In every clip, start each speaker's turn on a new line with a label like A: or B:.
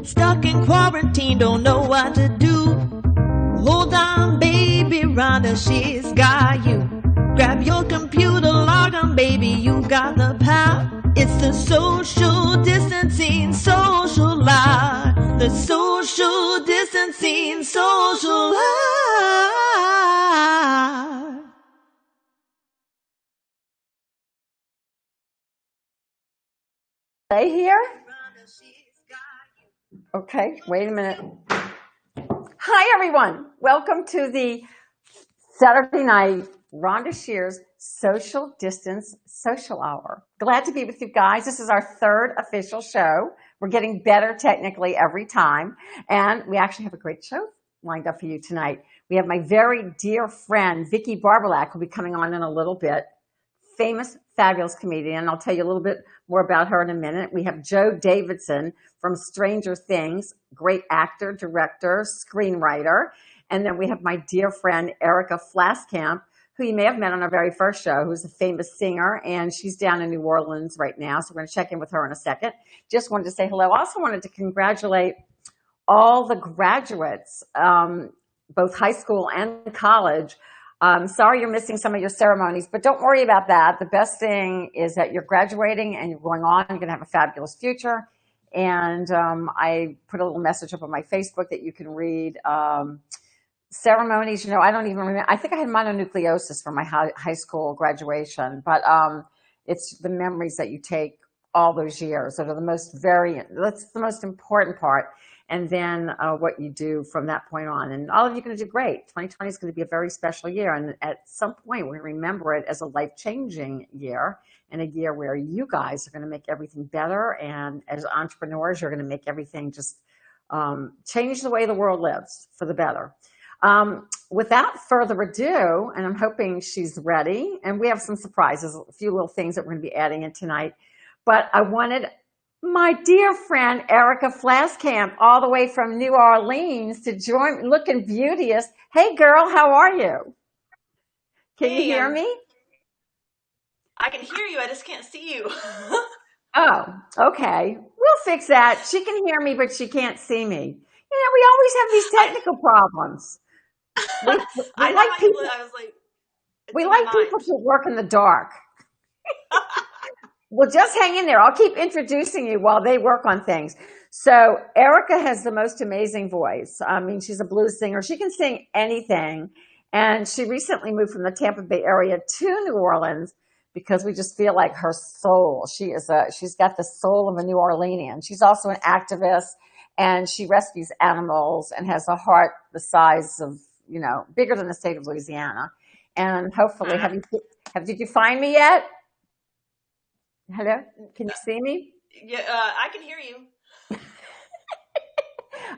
A: Stuck in quarantine, don't know what to do. Hold on, baby, Rhonda, she's got you. Grab your computer, log on, baby, you got the power. It's the social distancing social life. The social distancing social life.
B: Stay here. Okay, wait a minute. Hi, everyone. Welcome to the Saturday night Rhonda Shear's Social Distance Social Hour. Glad to be with you guys. This is our third official show. We're getting better technically every time. And we actually have a great show lined up for you tonight. We have my very dear friend, Vicki Barbolak, who'll be coming on in a little bit. Famous, fabulous comedian. I'll tell you a little bit more about her in a minute. We have Joe Davison from Stranger Things, great actor, director, screenwriter. And then we have my dear friend, Erika Flaskamp, who you may have met on our very first show, who's a famous singer, and she's down in New Orleans right now. So we're going to check in with her in a second. Just wanted to say hello. I also wanted to congratulate all the graduates, both high school and college. Sorry you're missing some of your ceremonies, but don't worry about that. The best thing is that you're graduating and you're going on. You're going to have a fabulous future. And I put a little message up on my Facebook that you can read. Ceremonies, I don't even remember. I think I had mononucleosis for my high school graduation, but it's the memories that you take all those years that are that's the most important part. And then what you do from that point on. And all of you are going to do great. 2020 is going to be a very special year. And at some point, we're going to remember it as a life-changing year and a year where you guys are going to make everything better. And as entrepreneurs, you're going to make everything just change the way the world lives for the better. Without further ado, and I'm hoping she's ready, and we have some surprises, a few little things that we're going to be adding in tonight. But I wanted my dear friend, Erika Flaskamp, all the way from New Orleans to join, looking beauteous. Hey, girl, how are you? Can you hear me?
A: I can hear you. I just can't see you.
B: Oh, okay. We'll fix that. She can hear me, but she can't see me. We always have these technical problems. We like people to work in the dark. Well, just hang in there. I'll keep introducing you while they work on things. So Erika has the most amazing voice. I mean, she's a blues singer. She can sing anything. And she recently moved from the Tampa Bay area to New Orleans because we just feel like her soul. She's got the soul of a New Orleanian. She's also an activist, and she rescues animals and has a heart the size of, bigger than the state of Louisiana. And hopefully, did you find me yet? Hello? Can you see me?
A: Yeah, I can hear you.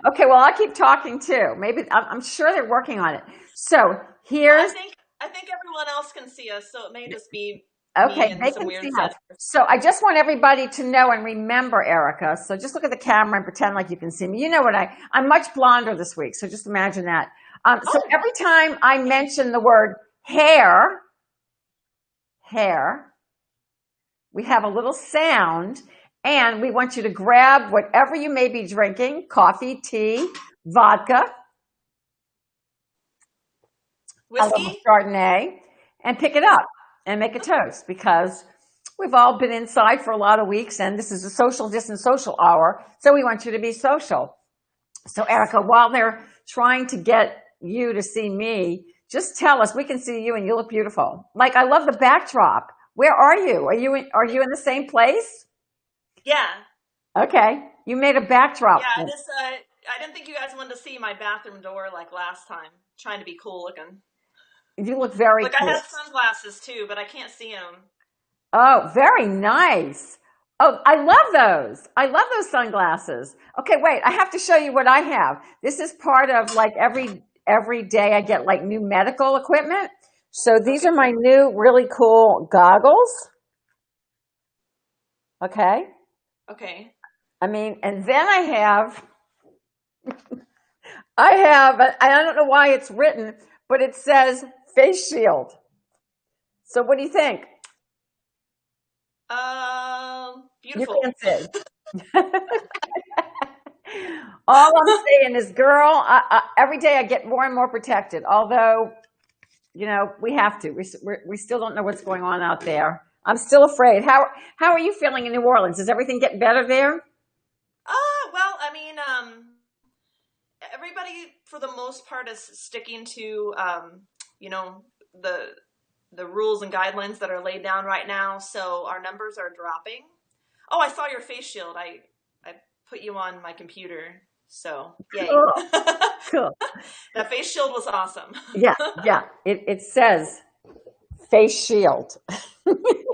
B: Okay, well, I'll keep talking too. Maybe I'm sure they're working on it. So here's.
A: I think everyone else can see us, so it may just be.
B: Okay, they can see us. So I just want everybody to know and remember, Erika. So just look at the camera and pretend like you can see me. You know what I'm much blonder this week, so just imagine that. So every time I mention the word hair, we have a little sound, and we want you to grab whatever you may be drinking, coffee, tea, vodka,
A: whiskey,
B: a little Chardonnay, and pick it up and make a toast, because we've all been inside for a lot of weeks, and this is a social distance social hour, so we want you to be social. So Erika, while they're trying to get you to see me, just tell us. We can see you, and you look beautiful. Like, I love the backdrop. Where are you? Are you in the same place?
A: Yeah.
B: Okay. You made a backdrop.
A: Yeah, I didn't think you guys wanted to see my bathroom door like last time. Trying to be cool looking.
B: You look very cool.
A: I have sunglasses too, but I can't see them.
B: Oh, very nice. Oh, I love those. I love those sunglasses. Okay, wait. I have to show you what I have. This is part of, like, every day I get like new medical equipment. So these are my new really cool goggles. Okay.
A: Okay.
B: I mean, and then I don't know why it's written, but it says face shield. So what do you think?
A: Beautiful.
B: You can see. All I'm saying is, girl, every day I get more and more protected. Although, we have to. We still don't know what's going on out there. I'm still afraid. How are you feeling in New Orleans? Is everything getting better there?
C: Well, I mean, everybody for the most part is sticking to, the rules and guidelines that are laid down right now. So our numbers are dropping. Oh, I saw your face shield. I put you on my computer. So yay.
B: Cool.
C: That face shield was awesome.
B: Yeah. It says face shield.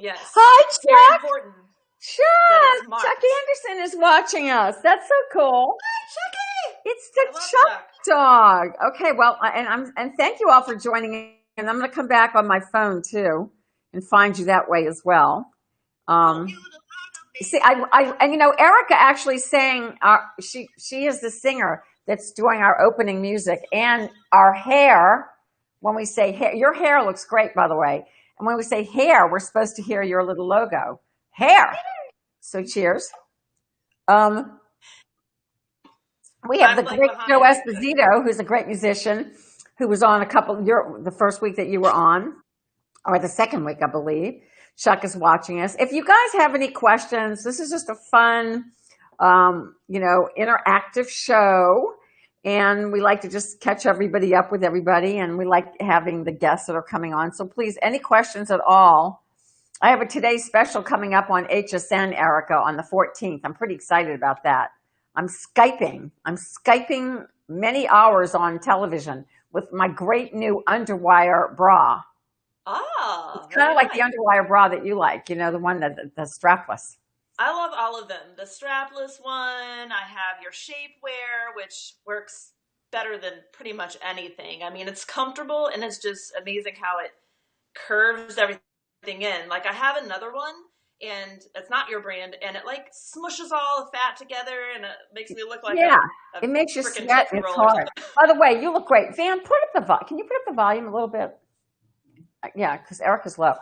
C: Yes.
B: Hi,
C: It's very
B: Chuck.
C: important.
B: Chuck. Chuck Anderson is watching us. That's so cool.
C: Hi, Chucky.
B: It's the Chuck dog. Okay, well, and thank you all for joining in. And I'm going to come back on my phone too, and find you that way as well. See, Erika actually sang. She is the singer that's doing our opening music and our hair. When we say hair, your hair looks great, by the way. And when we say hair, we're supposed to hear your little logo, hair. So cheers. We have the great Joe Esposito, who's a great musician, who was on the first week that you were on, or the second week, I believe. Chuck is watching us. If you guys have any questions, this is just a fun, interactive show. And we like to just catch everybody up with everybody. And we like having the guests that are coming on. So please, any questions at all. I have a Today Special coming up on HSN, Erika, on the 14th. I'm pretty excited about that. I'm Skyping many hours on television with my great new underwire bra.
C: Oh,
B: it's kind of like the underwire bra that you like, the one the strapless.
C: I love all of them. The strapless one, I have your shapewear, which works better than pretty much anything. I mean, it's comfortable and it's just amazing how it curves everything in. Like I have another one and it's not your brand and it like smushes all the fat together and it makes me look like
B: it makes you sweat and it's hard. By the way, you look great. Van, can you put up the volume a little bit? Yeah, because Erika's low.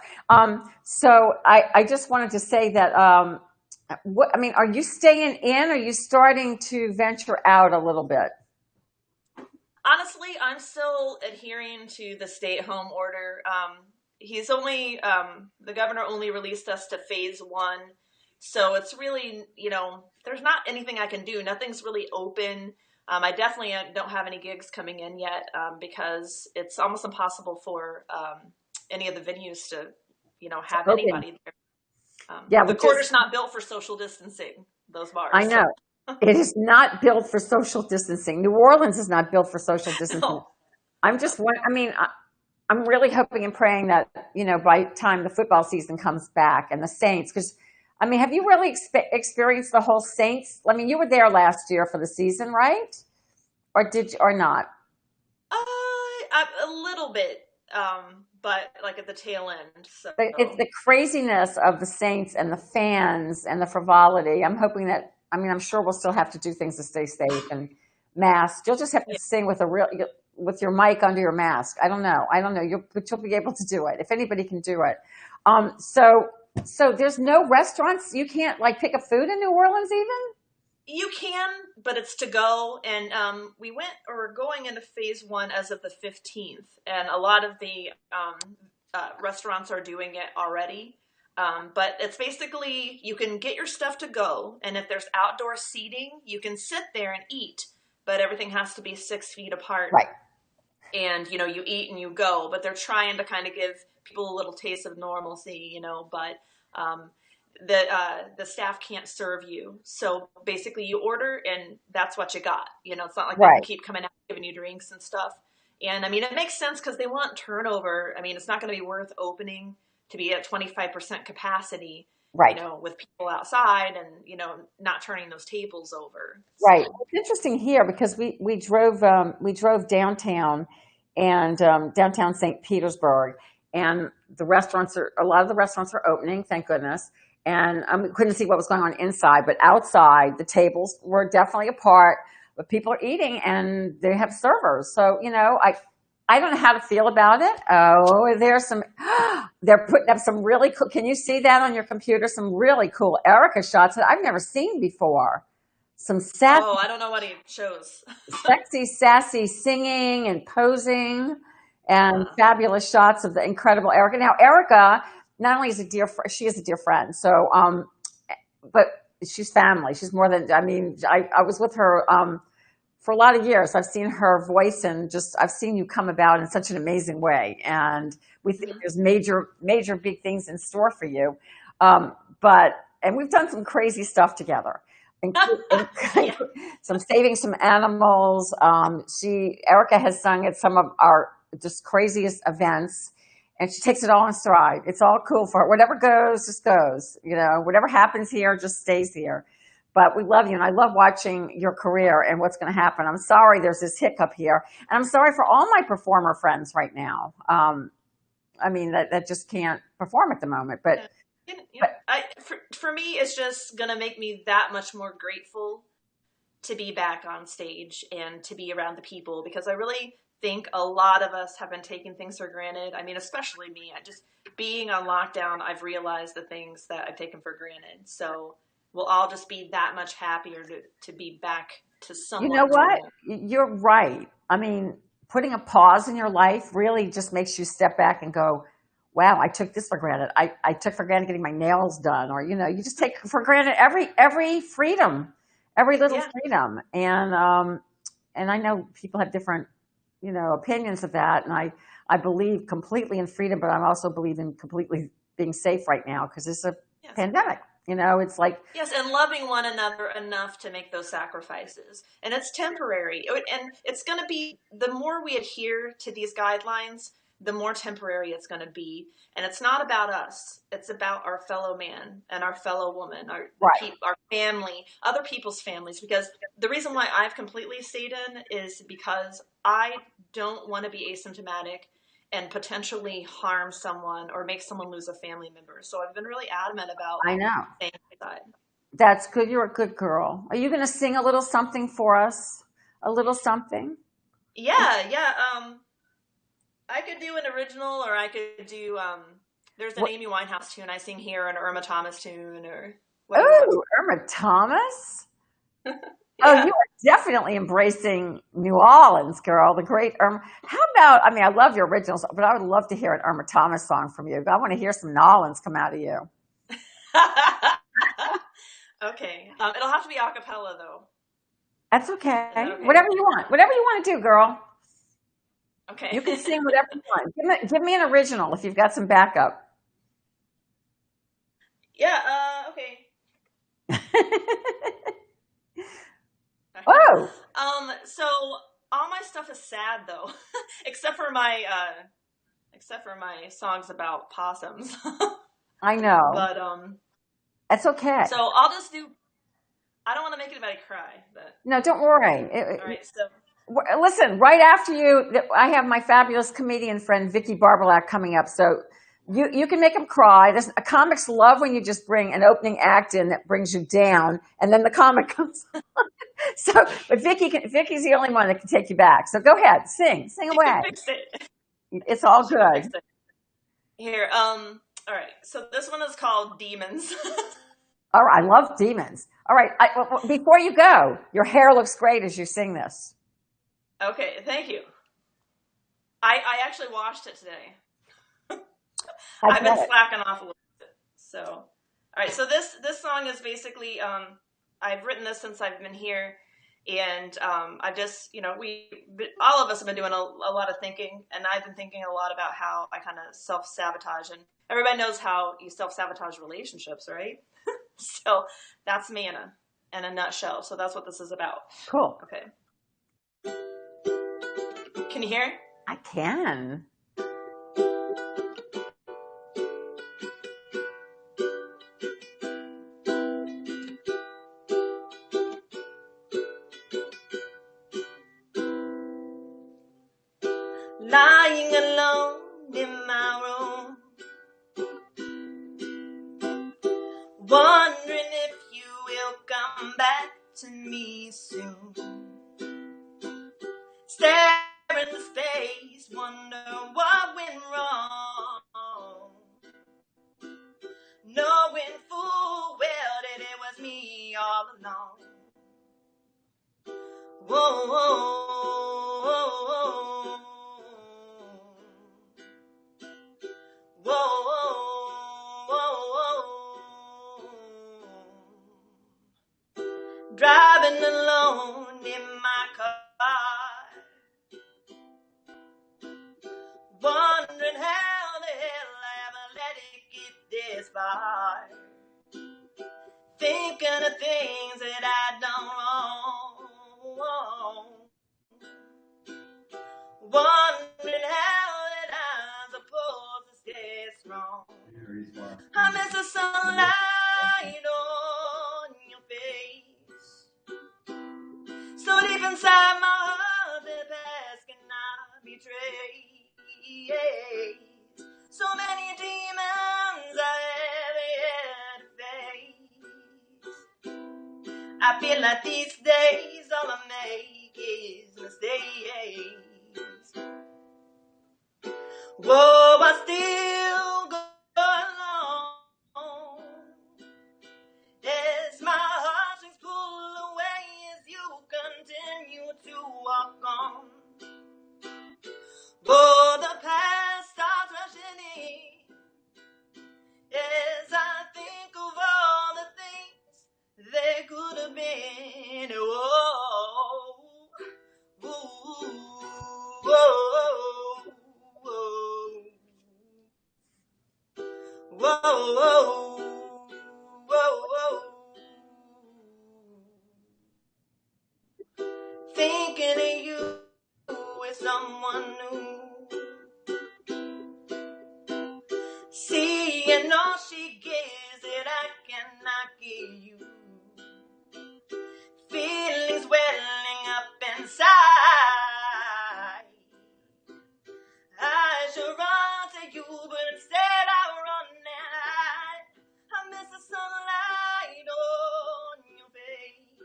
B: So I just wanted to say that, are you staying in? Or are you starting to venture out a little bit?
C: Honestly, I'm still adhering to the stay-at-home order. The governor only released us to phase 1. So it's really, there's not anything I can do. Nothing's really open. I definitely don't have any gigs coming in yet because it's almost impossible for any of the venues to, have anybody there. The quarter's not built for social distancing, those bars.
B: I know. It is not built for social distancing. New Orleans is not built for social distancing. No. I'm really hoping and praying that, by the time the football season comes back and the Saints, because, have you really experienced the whole Saints? You were there last year for the season, right? Or not?
C: A little bit. But like at the tail end. So.
B: It's the craziness of the Saints and the fans and the frivolity. I'm hoping that, I'm sure we'll still have to do things to stay safe and masked. You'll just have to sing with your mic under your mask. I don't know. But you'll be able to do it if anybody can do it. So there's no restaurants. You can't pick up food in New Orleans even?
C: You can, but it's to go. And we're going into phase 1 as of the 15th. And a lot of the restaurants are doing it already. But it's basically, you can get your stuff to go. And if there's outdoor seating, you can sit there and eat. But everything has to be 6 feet apart.
B: Right.
C: And, you eat and you go. But they're trying to kind of give people a little taste of normalcy, but the staff can't serve you. So basically you order and that's what you got. It's not like they keep coming out giving you drinks and stuff. And it makes sense because they want turnover. It's not going to be worth opening to be at 25% capacity,
B: right?
C: With people outside and, not turning those tables over.
B: Right. So. It's interesting here because we drove downtown and downtown St. Petersburg, and a lot of the restaurants are opening, thank goodness. And I couldn't see what was going on inside, but outside the tables were definitely apart, but people are eating and they have servers. So, I don't know how to feel about it. Oh, they're putting up some really cool, can you see that on your computer? Some really cool Erika shots that I've never seen before. some sassy,
C: Oh, I don't know what he chose.
B: sexy, sassy singing and posing, and
C: uh,
B: fabulous shots of the incredible Erika. Now, Erika not only is a dear, she is a dear friend. So, but she's family. She's more than. I mean, I was with her for a lot of years. I've seen her voice and just I've seen you come about in such an amazing way. And we think
C: mhm.
B: there's major big things in store for you. But and we've done some crazy stuff together.
C: Yeah.
B: Some saving some animals. Erika has sung at some of our just craziest events, and she takes it all in stride. It's all cool for her. Whatever goes, just goes. You know, whatever happens here, just stays here. But we love you, and I love watching your career and what's going to happen. I'm sorry there's this hiccup here, and I'm sorry for all my performer friends right now. I mean that just can't perform at the moment. But
C: Yeah.
B: but
C: For me, it's just gonna make me that much more grateful to be back on stage and to be around the people, because I really think a lot of us have been taking things for granted. I mean, especially me. I just being on lockdown, I've realized the things that I've taken for granted. So we'll all just be that much happier to be back to
B: you know
C: somewhat
B: what?
C: normal.
B: You're right. I mean, putting a pause in your life really just makes you step back and go, wow, I took this for granted. I took for granted getting my nails done, or, you just take for granted every freedom, every little
C: Yeah.
B: freedom. And I know people have different, opinions of that. And I believe completely in freedom, but I also believe in completely being safe right now because it's a
C: Yes.
B: pandemic. It's like,
C: Yes, and loving one another enough to make those sacrifices. And it's temporary. And it's going to be, the more we adhere to these guidelines, the more temporary it's going to be. And it's not about us. It's about our fellow man and our fellow woman,
B: right.
C: our family, other people's families. Because the reason why I've completely stayed in is because I don't want to be asymptomatic and potentially harm someone or make someone lose a family member. So I've been really adamant about
B: I know.
C: staying inside.
B: That's good. You're a good girl. Are you going to sing a little something for us? A little something?
C: Yeah, yeah. I could do an original, or I could do. There's an
B: What?
C: Amy Winehouse tune I sing here, an Irma Thomas tune, or what do you want?
B: Oh, Irma Thomas? Oh,
C: Yeah.
B: you are definitely embracing New Orleans, girl. The great Irma. How about, I mean, I love your originals, but I would love to hear an Irma Thomas song from you. I want to hear some New Orleans come out of you.
C: Okay. It'll have to be a cappella though.
B: That's
C: Is that
B: okay.
C: okay?
B: Whatever you want. Whatever you want to do, girl.
C: Okay.
B: You can sing whatever you want. Give me an original if you've got some backup.
C: Yeah. Okay.
B: Oh,
C: So all my stuff is sad though, except for my songs about possums.
B: I know.
C: But
B: That's okay.
C: so I'll just do. I don't want to make anybody cry, but
B: No, don't worry.
C: all right. So
B: Listen, right after you, I have my fabulous comedian friend Vicki Barbolak coming up. So you can make them cry. Comics love when you just bring an opening act in that brings you down, and then the comic comes. So, but Vicky's the only one that can take you back. So go ahead, sing
C: you can
B: away.
C: fix it.
B: It's all
C: She can fix
B: good.
C: it. Here. All right. So this one is called Demons.
B: All right, I love demons. All right, before you go, your hair looks great as you sing this.
C: Okay. Thank you. I actually washed it today.
B: I
C: I've been
B: get it.
C: slacking off a little bit. So, all right. So this song is basically I've written this since I've been here, and I've just all of us have been doing a lot of thinking, and I've been thinking a lot about how I kind of self sabotage, and everybody knows how you self sabotage relationships, right? So that's me in a nutshell. So that's what this is about.
B: Cool.
C: Okay. Can you hear?
B: I can.
C: Lying alone in my room, wondering if you will come back to me soon. Stare in the face, wonder what went wrong, knowing full well that it was me all along.
A: Whoa, whoa, whoa, whoa, whoa, whoa. Driving alone in my car, wondering how the hell I ever let it get this far. Thinking of things that I done wrong. Wondering how that I'm supposed to stay strong. I miss the sunlight on your face. So deep inside my heart, the past cannot be traced. So many demons I have yet to face. I feel like these days all I make is mistakes. Whoa, I still go along as my heartstrings pull away as you continue to walk on. Oh, the past starts rushing in as I think of all the things they could have been. Whoa, whoa, whoa, whoa, whoa, whoa, whoa. Thinking of you with someone new. Seeing all she gives that I cannot give you. Feelings welling up inside. I should run to you, but instead I run and hide. I miss the sunlight on your face.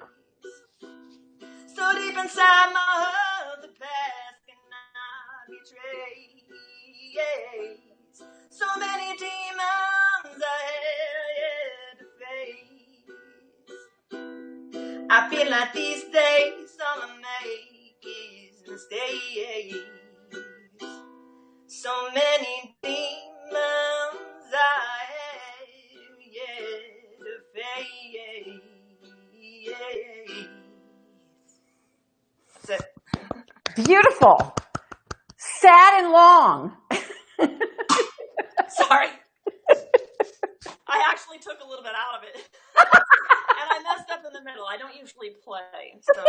A: So deep inside my heart, the past cannot be traced. So many demons I had to face. I feel like these days all I make is mistakes. So many demons I have yet to face. That's it.
B: Beautiful. Sad and long.
C: Sorry. I actually took a little bit out of it. And I messed up in the middle. I don't usually play, so.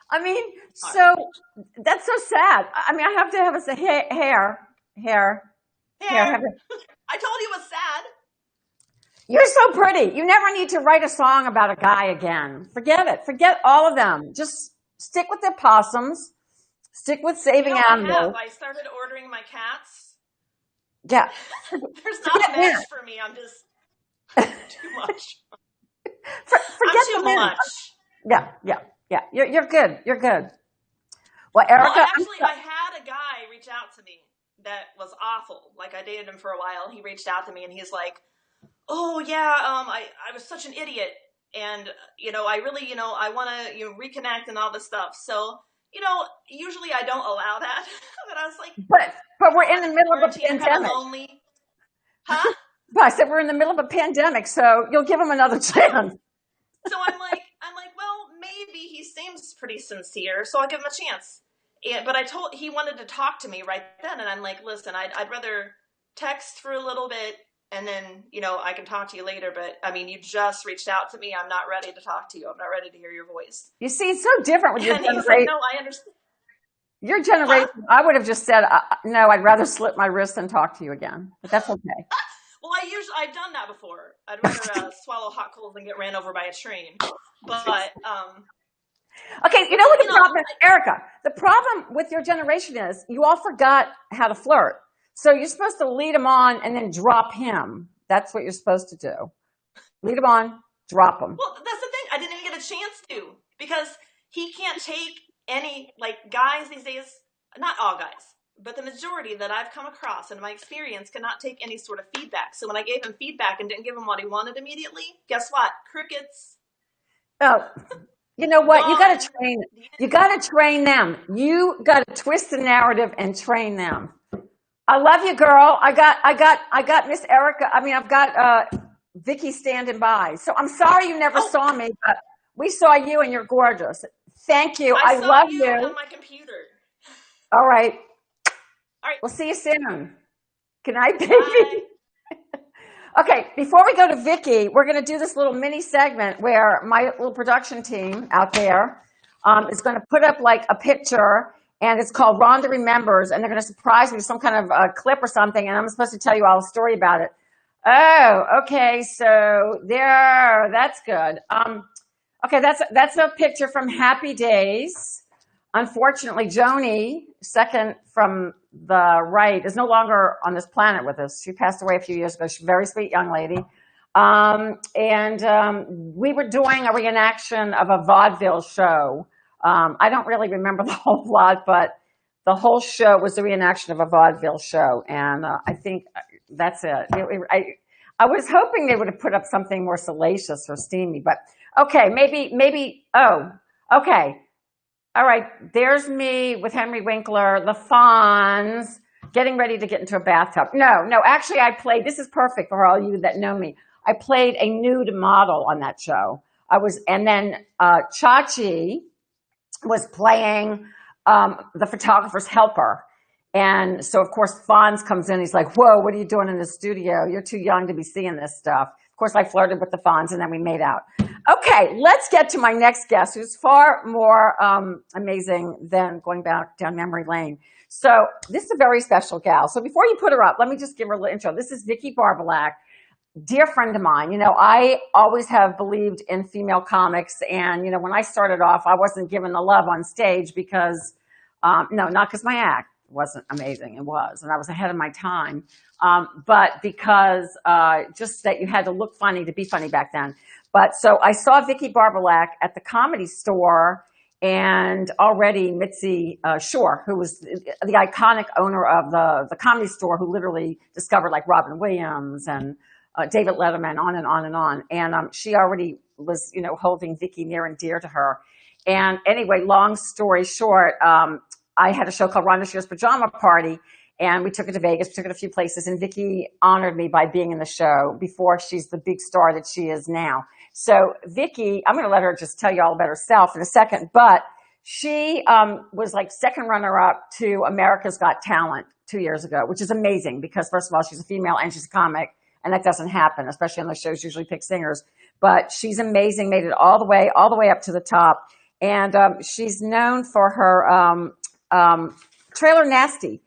B: I mean, so that's so sad. I mean, I have to have a hair.
C: I told you it was sad.
B: You're so pretty. You never need to write a song about a guy again. Forget it. Forget all of them. Just stick with the opossums. Stick with saving animals.
C: I started ordering my cats.
B: Yeah.
C: There's not a match for me. I'm just too much.
B: Forget
C: I'm too much.
B: Yeah. You're good. You're good. Well, Erika.
C: Well, actually, I had a guy reach out to me that was awful. Like, I dated him for a while. He reached out to me, and he's like, "Oh yeah, I was such an idiot, and I really I want to reconnect and all this stuff." So usually I don't allow that, but I was like,
B: but we're in the middle of a pandemic.
C: Kind of lonely. Huh?
B: But I said we're in the middle of a pandemic, so you'll give him another chance.
C: So I'm like, well, maybe he seems pretty sincere, so I'll give him a chance. But he wanted to talk to me right then, and I'm like, listen, I'd rather text for a little bit, and then I can talk to you later. But I mean, you just reached out to me. I'm not ready to talk to you. I'm not ready to hear your voice.
B: You see, it's so different with your generation.
C: Like, no, I understand.
B: Your generation, I would have just said, no, I'd rather slit my wrist than talk to you again. But that's okay.
C: Well, I've done that before. I'd rather swallow hot coals than get ran over by a train. But
B: okay, you know what the problem is, Erika? The problem with your generation is you all forgot how to flirt. So you're supposed to lead him on and then drop him. That's what you're supposed to do. Lead him on, drop him.
C: Well, that's the thing. I didn't even get a chance to, because he can't take any, guys these days, not all guys, but the majority that I've come across in my experience cannot take any sort of feedback. So when I gave him feedback and didn't give him what he wanted immediately, guess what? Crickets.
B: Oh, You know what? You got to
C: gone.
B: train. You got to train them. You got to twist the narrative and train them. I love you, girl. I got Miss Erika. I mean, I've got Vicki standing by. So I'm sorry you never
C: Oh,
B: saw me, but we saw you and you're gorgeous. Thank you.
C: I
B: I
C: saw
B: love
C: you on
B: you.
C: my computer.
B: All right.
C: All right,
B: We'll see you soon. Good night,
C: bye.
B: baby. Okay, before we go to Vicki, we're going to do this little mini segment where my little production team out there is going to put up like a picture, and it's called Rhonda Remembers, and they're going to surprise me with some kind of clip or something, and I'm supposed to tell you all a story about it. Oh, okay, so there, that's good. Okay, that's a picture from Happy Days. Unfortunately, Joni, second from the right, is no longer on this planet with us. She passed away a few years ago. She's a very sweet young lady. We were doing a reenaction of a vaudeville show. I don't really remember the whole lot, but the whole show was a reenaction of a vaudeville show. And I think that's it. I was hoping they would have put up something more salacious or steamy, but okay, maybe, oh, okay. All right, there's me with Henry Winkler, the Fonz, getting ready to get into a bathtub. No, actually I played, this is perfect for all you that know me. I played a nude model on that show. And then Chachi was playing the photographer's helper. And so, of course, Fonz comes in. He's like, whoa, what are you doing in the studio? You're too young to be seeing this stuff. Of course, I flirted with the Fonz, and then we made out. Okay, let's get to my next guest, who's far more amazing than going back down memory lane. So this is a very special gal. So before you put her up, let me just give her a little intro. This is Vicki Barbolak, dear friend of mine. You know, I always have believed in female comics. And, you know, when I started off, I wasn't given the love on stage because, no, not because my act wasn't amazing. It was. And I was ahead of my time. But because just that you had to look funny to be funny back then. But so I saw Vicki Barbolak at the Comedy Store, and already Mitzi Shore, who was the iconic owner of the Comedy Store, who literally discovered like Robin Williams and David Letterman, on and on and on. And she already was, you know, holding Vicki near and dear to her. And anyway, long story short, I had a show called Rhonda Shear's Pajama Party, and we took it to Vegas. We took it a few places, and Vicki honored me by being in the show before she's the big star that she is now. So Vicki, I'm going to let her just tell you all about herself in a second, but she was like second runner-up to America's Got Talent 2 years ago, which is amazing because, first of all, she's a female and she's a comic, and that doesn't happen, especially on those shows usually pick singers. But she's amazing, made it all the way up to the top. And she's known for her Trailer Nasty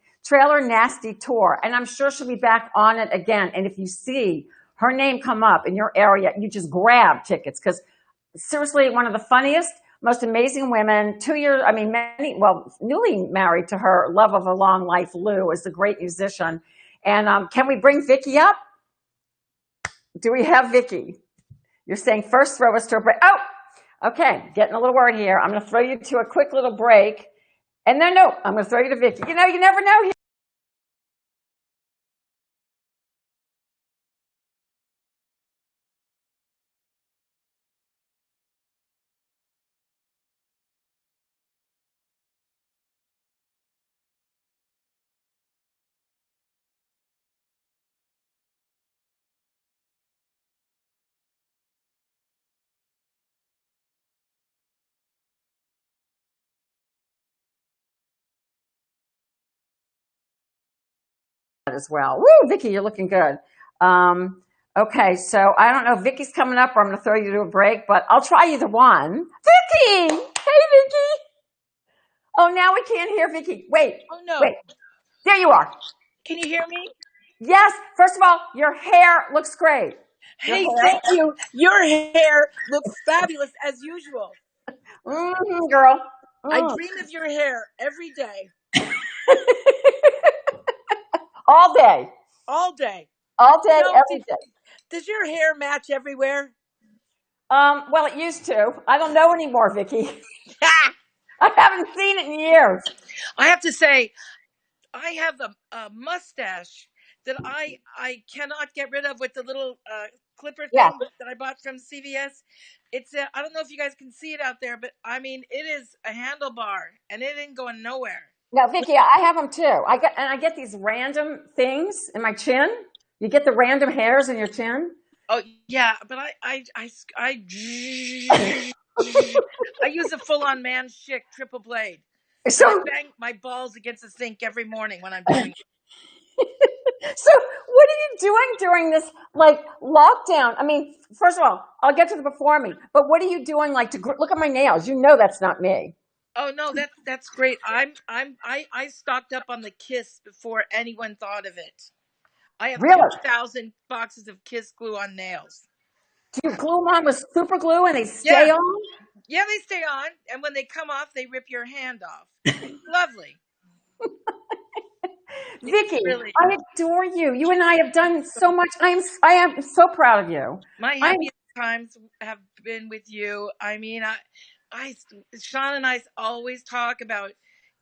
B: tour. And I'm sure she'll be back on it again. And if you see her name come up in your area, you just grab tickets, because seriously, one of the funniest, most amazing women, 2 years, I mean, newly married to her love of a long life, Lou, is a great musician. And can we bring Vicki up? Do we have Vicki? You're saying first throw us to a break. Oh, okay, getting a little word here. I'm going to throw you to a quick little break. And then, no, I'm going to throw you to Vicki. You know, you never know. As well. Woo, Vicki, you're looking good. Okay, so I don't know if Vicki's coming up or I'm going to throw you to a break, but I'll try either one. Vicki! Hey, Vicki! Oh, now we can't hear Vicki. Wait.
D: Oh, no.
B: Wait. There you are.
D: Can you hear me?
B: Yes. First of all, your hair looks great.
D: Hey, thank you. Your hair looks fabulous as usual.
B: Girl.
D: I dream of your hair every day.
B: All day.
D: All day.
B: All day,
D: You know,
B: every day.
D: Does your hair match everywhere?
B: Well, it used to. I don't know anymore, Vicki. I haven't seen it in years.
D: I have to say, I have a mustache that I cannot get rid of with the little clipper
B: Yeah.
D: thing that I bought from CVS. I don't know if you guys can see it out there, but I mean, it is a handlebar and it ain't going nowhere.
B: No, Vicki, I have them too. I get these random things in my chin. You get the random hairs in your chin.
D: Oh yeah, but I I use a full-on man chick triple blade, and I
B: So,
D: bang my balls against the sink every morning when I'm doing it.
B: so what are you doing during this like lockdown? I mean, first of all, I'll get to the before me, but what are you doing like to look at my nails? You know that's not me.
D: Oh no, that's great. I stocked up on the Kiss before anyone thought of it. I have
B: Really?
D: 2,000 boxes of Kiss glue on nails.
B: Do you glue them on with super glue and they
D: Yeah,
B: stay on?
D: yeah, they stay on, and when they come off, they rip your hand off. It's lovely. It's
B: Vicky,
D: really
B: I adore you. You and I have done so much. I am so proud of you.
D: my
B: I'm
D: happiest times have been with you. I mean, Sean and I always talk about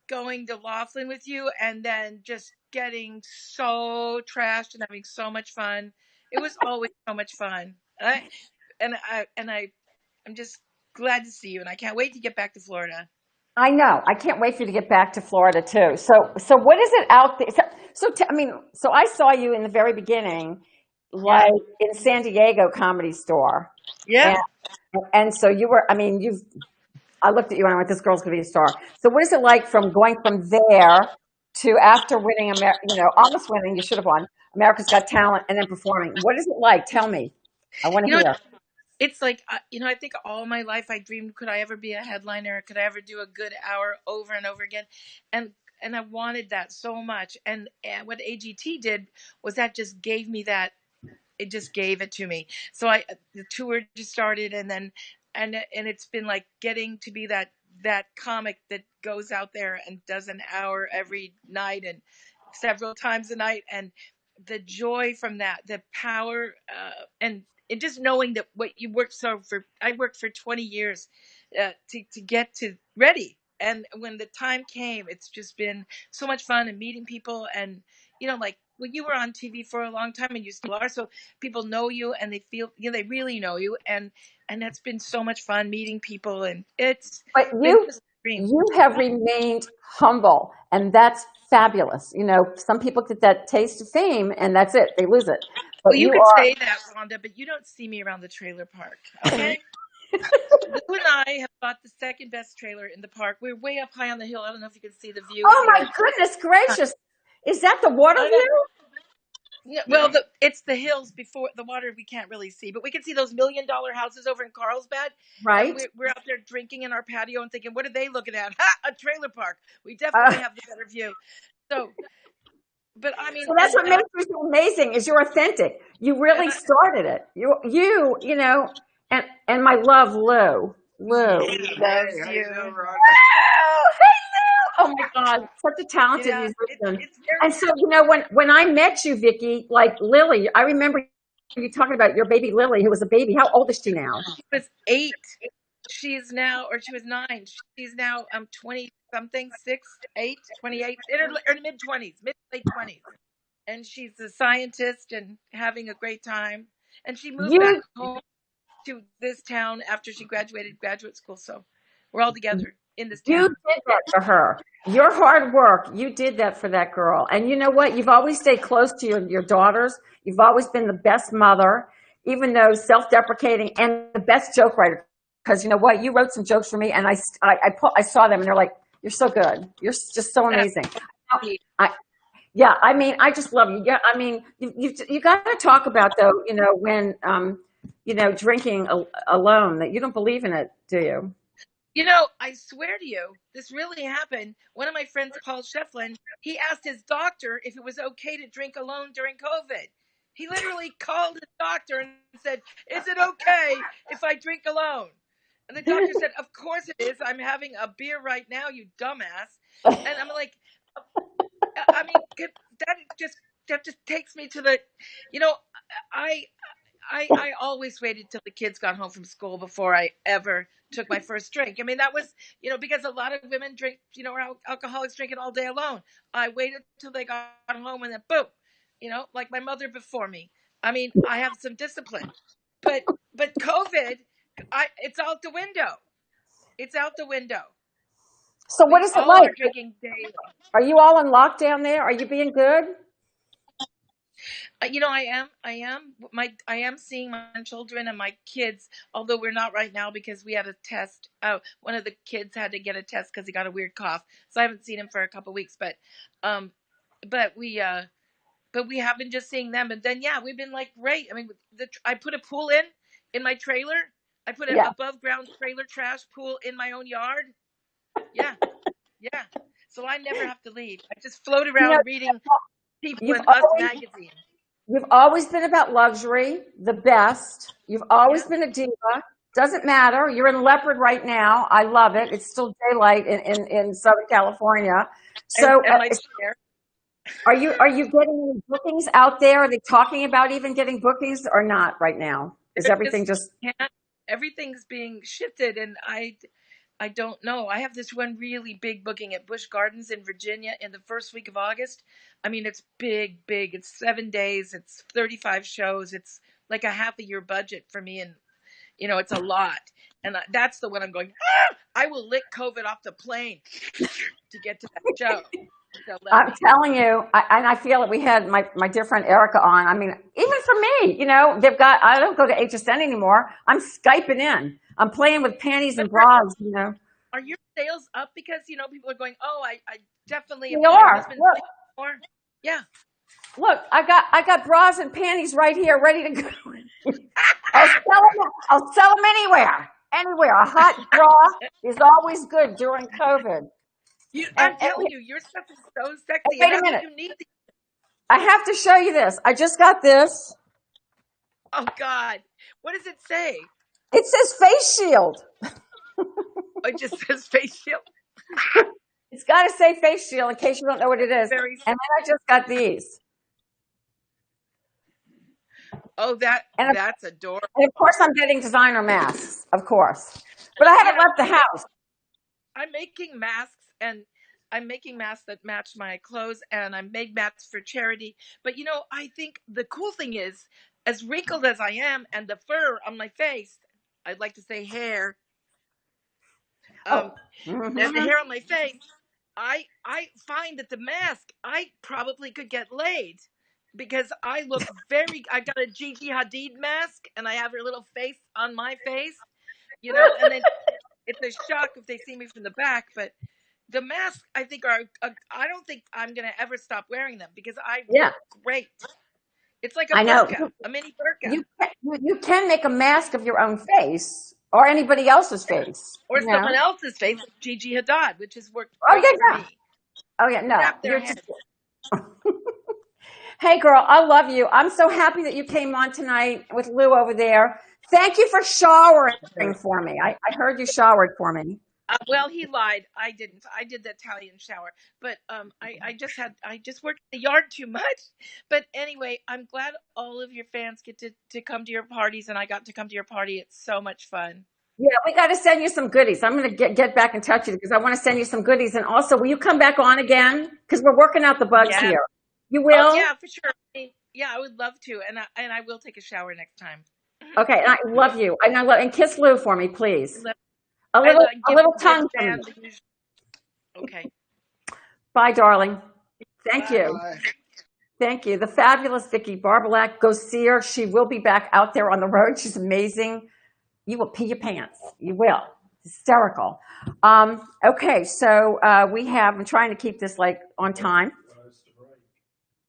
D: going to Laughlin with you, and then just getting so trashed and having so much fun. It was always so much fun. I'm just glad to see you, and I can't wait to get back to Florida.
B: I know. I can't wait for you to get back to Florida too. So what is it out there? So I saw you in the very beginning,
D: Yeah,
B: like in San Diego Comedy Store, and
D: yeah.
B: and so you were. I mean, I looked at you and I went, "This girl's gonna be a star." So what is it like from going from there to after winning, almost winning? You should have won America's Got Talent, and then performing. What is it like? Tell me. I want
D: You
B: to
D: know,
B: hear.
D: it's like, I think all my life I dreamed, could I ever be a headliner? Could I ever do a good hour over and over again? And I wanted that so much. And what AGT did was that just gave me that. It just gave it to me. So the tour just started, and then and it's been like getting to be that comic that goes out there and does an hour every night and several times a night, and the joy from that, the power, and just knowing that what you worked I worked for 20 years to get to ready. And when the time came, it's just been so much fun, and meeting people, and like when you were on TV for a long time, and you still are, so people know you and they feel, they really know you, and that's been so much fun meeting people, and it's
B: But
D: been
B: you
D: just a dream.
B: you have remained humble, and that's fabulous. Some people get that taste of fame, and that's it; they lose it. But
D: Well, you
B: you
D: could
B: are
D: say that, Rhonda, but you don't see me around the trailer park, okay? Lou and I have bought the second best trailer in the park. We're way up high on the hill. I don't know if you can see the view
B: Oh my
D: here.
B: goodness gracious! Is that the water
D: I don't
B: view?
D: Yeah, well, it's the hills before the water. We can't really see, but we can see those $1 million houses over in Carlsbad, and
B: Right.
D: we're out there drinking in our patio and thinking, "What are they looking at? Ha! A trailer park. We definitely
B: Uh,
D: have the better view." So, but I mean,
B: so that's what makes you so amazing is you're authentic. You
D: and
B: really
D: I
B: started it. And my love, Lou. Lou.
D: he loves you.
B: Oh, hey Lou! Oh my God, such a talented
D: Yeah,
B: musician.
D: it's very.
B: And so when I met you, Vicki, like Lily, I remember you talking about your baby Lily, who was a baby. How old is she now?
D: She was 8. She's now, or she was 9. She's now 20 something, 6, 8, 28, in her mid 20s, mid late 20s. And she's a scientist and having a great time. And she moved back
B: You
D: home to this town after she graduated graduate school. So we're all together in this
B: You
D: town.
B: did that for her. Your hard work, you did that for that girl. And you know what? You've always stayed close to your daughters. You've always been the best mother, even though self-deprecating, and the best joke writer. Because you know what? You wrote some jokes for me, and I saw them, and they're like, "You're so good. You're just so
D: That's
B: amazing."
D: neat.
B: I, yeah, I mean, I just love you. Yeah, I mean, you got to talk about though, when drinking alone, that you don't believe in it, do you?
D: I swear to you, this really happened. One of my friends, Paul Shefflin, he asked his doctor if it was okay to drink alone during COVID. He literally called his doctor and said, "Is it okay if I drink alone?" And the doctor said, "Of course it is. I'm having a beer right now, you dumbass." And I'm like, I mean, that just takes me to the, you know, I I always waited till the kids got home from school before I ever took my first drink. I mean, that was, because a lot of women drink, or alcoholics drinking all day alone. I waited till they got home, and then boom, like my mother before me. I mean, I have some discipline, but COVID, it's out the window. It's out the window.
B: So what
D: We
B: is it
D: all
B: like?
D: are drinking daily.
B: Are you all in lockdown there? Are you being good?
D: You know, I am seeing my children and my kids, although we're not right now because we had a test. One of the kids had to get a test because he got a weird cough, so I haven't seen him for a couple weeks. Um, but we have been just seeing them, and then yeah, we've been like great. I mean, I put a pool in my trailer. I put an
B: Yeah.
D: above ground trailer trash pool in my own yard. Yeah, yeah. So I never have to leave. I just float
B: You know,
D: around reading People
B: you've
D: in Us
B: always
D: magazine.
B: you've always been about luxury, the best. You've always
D: Yeah.
B: been a diva. Doesn't matter. You're in leopard right now. I love it. It's still daylight in Southern California. So
D: And my chair.
B: are you getting any bookings out there? Are they talking about even getting bookings or not right now? Is everything just
D: Everything's being shifted, and I don't know. I have this one really big booking at Busch Gardens in Virginia in the first week of August. I mean, it's big. It's 7 days. It's 35 shows. It's like a half a year budget for me, and it's a lot. And that's the one I'm going. I will lick COVID off the plane to get to that show. So
B: I'm telling you, and I feel that we had my dear friend Erika on. I mean, even for me, I don't go to HSN anymore. I'm Skyping in. I'm playing with panties and bras,
D: Are your sales up because, people are going, oh, I definitely.
B: They are.
D: Look. More. Yeah.
B: Look, I got bras and panties right here ready to go. I'll sell them anywhere. Anywhere. A hot bra is always good during COVID.
D: I'm telling you, your stuff is so sexy.
B: Wait a minute.
D: You need
B: I have to show you this. I just got this.
D: Oh, God. What does it say?
B: It says face shield.
D: It just says face shield.
B: It's got to say face shield in case you don't know what it is.
D: Very
B: and then I just got these.
D: Oh, that's adorable.
B: And of course, I'm getting designer masks, of course. But I haven't left the house.
D: I'm making masks, and I'm making masks that match my clothes, and I make masks for charity. But, I think the cool thing is, as wrinkled as I am and the fur on my face, I'd like to say hair, the hair on my face, I find that the mask, I probably could get laid because I look I got a Gigi Hadid mask, and I have her little face on my face, and then it's a shock if they see me from the back, but the masks, I think, I don't think I'm going to ever stop wearing them because I look great. It's like a burqa, a mini burqa.
B: You can make a mask of your own face or anybody else's face.
D: Or someone else's face, like Gigi Hadid, which has worked great for me.
B: Oh, yeah, no. Hey, girl, I love you. I'm so happy that you came on tonight with Lou over there. Thank you for showering for me. I heard you showered for me.
D: Well, he lied. I didn't. I did the Italian shower, but I just worked in the yard too much. But anyway, I'm glad all of your fans get to come to your parties, and I got to come to your party. It's so much fun.
B: Yeah, we got to send you some goodies. I'm going to get back in touch with you because I want to send you some goodies. And also, will you come back on again? Because we're working out the bugs here. You will?
D: Oh, yeah, for sure. Yeah, I would love to, and I will take a shower next time.
B: Okay, and I love you, and kiss Lou for me, please. A little tongue.
D: Okay.
B: Bye, darling. Thank you.
E: Bye.
B: Thank you. The fabulous Vicki Barbolak. Go see her. She will be back out there on the road. She's amazing. You will pee your pants. You will. Hysterical. Okay, so I'm trying to keep this on time.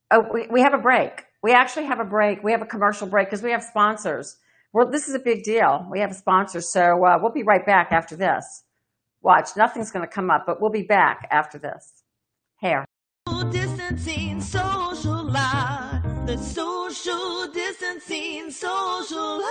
B: Oh, we have a break. We actually have a break. We have a commercial break because we have sponsors. Well, this is a big deal. We have a sponsor, so we'll be right back after this. Watch, nothing's going to come up, but we'll be back after this. Hair.
A: Distancing, social life. The social distancing, social life.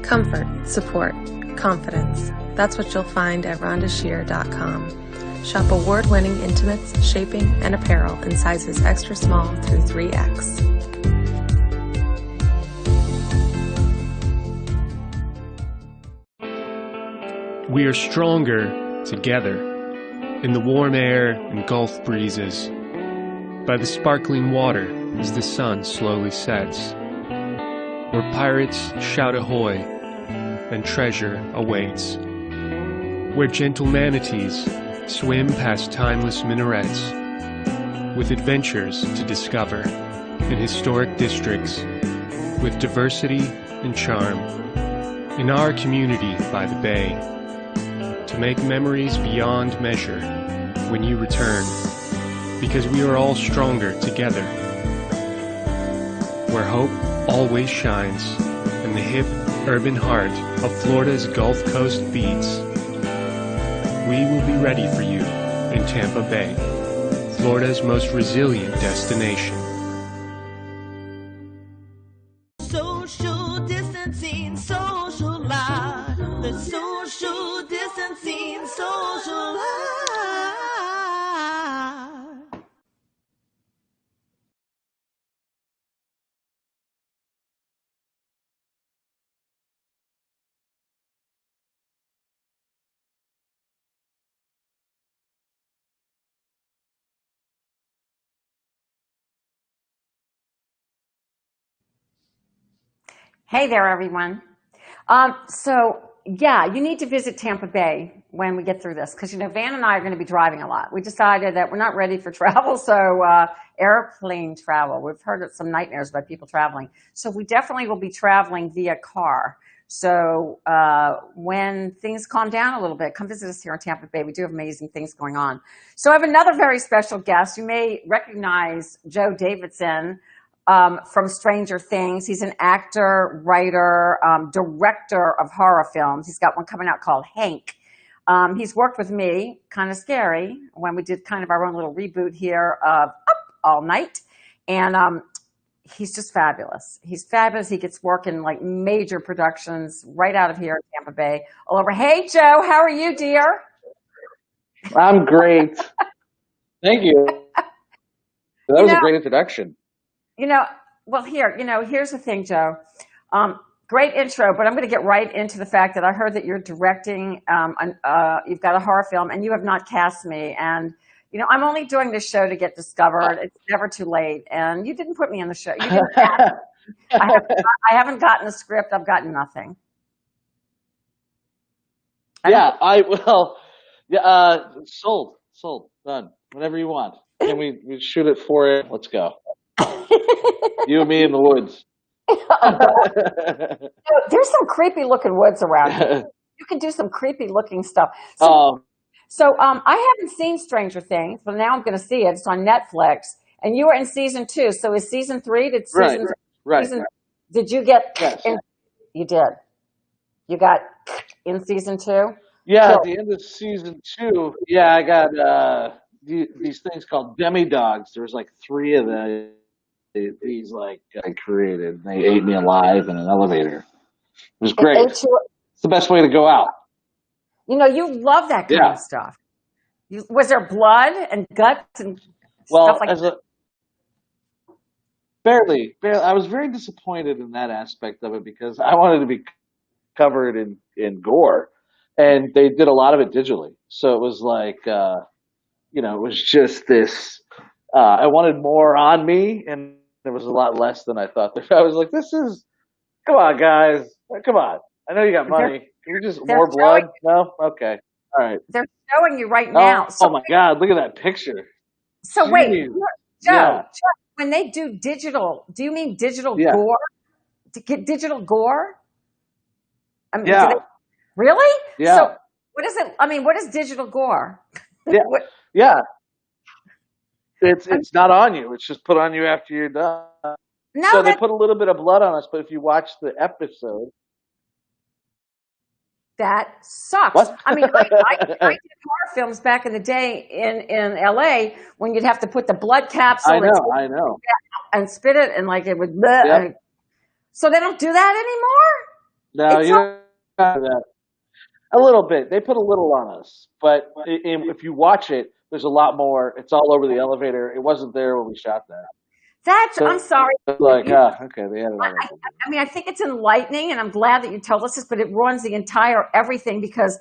F: Comfort, support, confidence. That's what you'll find at rhondashear.com. Shop award-winning intimates, shaping, and apparel in sizes extra small through 3X.
G: We are stronger together in the warm air and Gulf breezes, by the sparkling water as the sun slowly sets, where pirates shout ahoy and treasure awaits, where gentle manatees swim past timeless minarets, with adventures to discover in historic districts, with diversity and charm, in our community by the bay, to make memories beyond measure when you return, because we are all stronger together, where hope always shines in the hip, urban heart of Florida's Gulf Coast beats. We will be ready for you in Tampa Bay, Florida's most resilient destination.
A: Social distancing, social life. The social distancing, social life.
B: Hey there, everyone. Yeah, you need to visit Tampa Bay when we get through this because, Van and I are going to be driving a lot. We decided that we're not ready for travel, so airplane travel. We've heard of some nightmares about people traveling. So we definitely will be traveling via car. So when things calm down a little bit, come visit us here in Tampa Bay. We do have amazing things going on. So I have another very special guest. You may recognize Joe Davison from Stranger Things. He's an actor, writer, director of horror films. He's got one coming out called Hank. He's worked with me, kind of scary, when we did kind of our own little reboot here of Up All Night. And he's just fabulous. He's fabulous. He gets work in like major productions right out of here in Tampa Bay, all over. Hey, Joe, how are you, dear?
E: I'm great. Thank you. That was a great introduction.
B: Here's the thing, Joe. Great intro, but I'm going to get right into the fact that I heard that you're directing, you've got a horror film, and you have not cast me. And, I'm only doing this show to get discovered. It's never too late. And you didn't put me in the show. You didn't cast me. I haven't gotten a script. I've gotten nothing.
E: Sold, done. Whatever you want. Can we shoot it for it? Let's go. You and me in the woods.
B: There's some creepy looking woods around here. You can do some creepy looking stuff. So I haven't seen Stranger Things, but now I'm going to see it. It's on Netflix, and you were in season 2. So is season 3? Did you get?
E: Yes.
B: You did. You got in season 2.
E: Yeah, at the end of season 2. Yeah, I got these things called demi-dogs. There's like 3 of them. These I created. They ate me alive in an elevator. It was great. It's the best way to go out.
B: You love that kind of stuff. Was there blood and guts and stuff like that?
E: Barely. I was very disappointed in that aspect of it because I wanted to be covered in gore, and they did a lot of it digitally. So it was it was just this. I wanted more on me, and there was a lot less than I thought. I was like, come on, guys. Come on. I know you got money. Can we just more blood? No? Okay. All right.
B: They're showing you right now.
E: Oh my God. Look at that picture.
B: So wait, Joe, when they do digital, do you mean digital gore? To get digital gore? Really?
E: Yeah.
B: So what is it? What is digital gore?
E: Yeah. Yeah. It's not on you. It's just put on you after you're done.
B: No,
E: they put a little bit of blood on us, but if you watch the episode,
B: that sucks.
E: What?
B: I did horror films back in the day in LA when you'd have to put the blood capsule.
E: I know.
B: And spit it, and it would. Yep. So they don't do that anymore.
E: No, you don't do that. A little bit. They put a little on us, but if you watch it, there's a lot more. It's all over the elevator. It wasn't there when we shot that.
B: I'm sorry.
E: It's okay. They had it.
B: I think it's enlightening, and I'm glad that you told us this, but it ruins the entire everything because,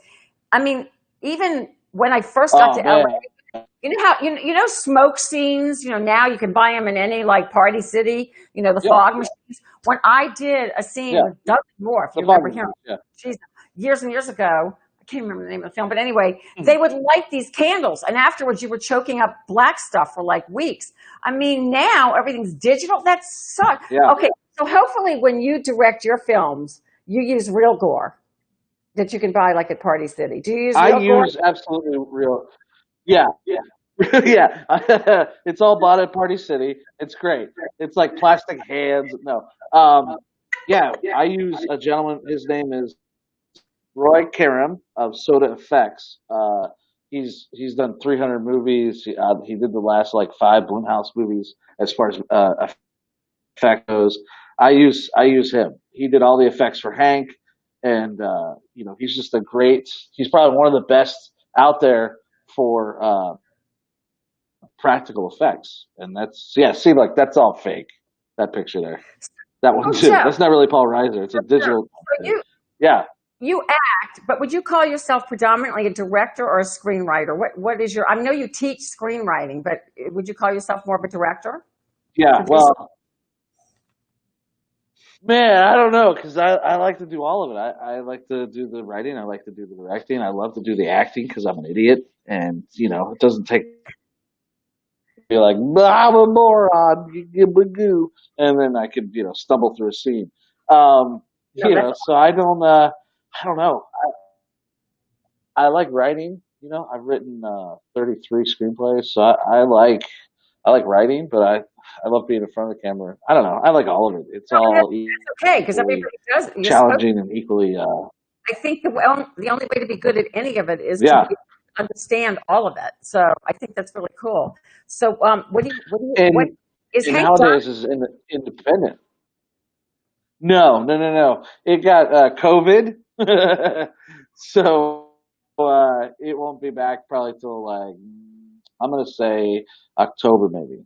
B: even when I first got to LA, You know how you know smoke scenes. You know now you can buy them in any like Party City. You know the
E: Yeah,
B: fog machines. When I did a scene
E: yeah.
B: with Doug Moore, if
E: The
B: you
E: fog
B: remember him,
E: machines. Yeah.
B: geez, years and years ago. I can't remember the name of the film, but anyway, they would light these candles, and afterwards you were choking up black stuff for like weeks. I mean, now everything's digital. That sucks.
E: Yeah.
B: Okay, so hopefully when you direct your films, you use real gore that you can buy like at Party City. Do you use
E: I
B: real gore?
E: use absolutely real. Yeah, yeah. It's all bought at Party City. It's great. It's like plastic hands. No. Yeah, I use a gentleman. His name is Roy Karam of Soda Effects. He's done 300 movies. He did the last like 5 Blumhouse movies as far as effect goes. I use him. He did all the effects for Hank, and he's just a great. He's probably one of the best out there for practical effects. And that's see like that's all fake. That picture there, that one
B: Oh,
E: too.
B: Joe.
E: That's not really Paul Reiser. It's a digital.
B: So
E: Yeah.
B: you act, but would you call yourself predominantly a director or a screenwriter? What is your? I know you teach screenwriting, but would you call yourself more of a director?
E: Yeah,
B: Producer?
E: well, man, I don't know because I like to do all of it. I like to do the writing. I like to do the directing. I love to do the acting because I'm an idiot, and it doesn't take be like I'm a moron, and then I could stumble through a scene. So I don't know. I like writing. I've written 33 screenplays, so I like writing, but I love being in front of the camera. I don't know. I like all of it. It's all
B: Okay, because
E: equally
B: everybody does. You're supposed.
E: challenging and equally,
B: I think the only way to be good at any of it is
E: yeah.
B: to understand all of it. So I think that's really cool. So what
E: And
B: is
E: and
B: Hank Johnson?
E: nowadays is independent. No. It got COVID, so it won't be back probably till like I'm gonna say October maybe.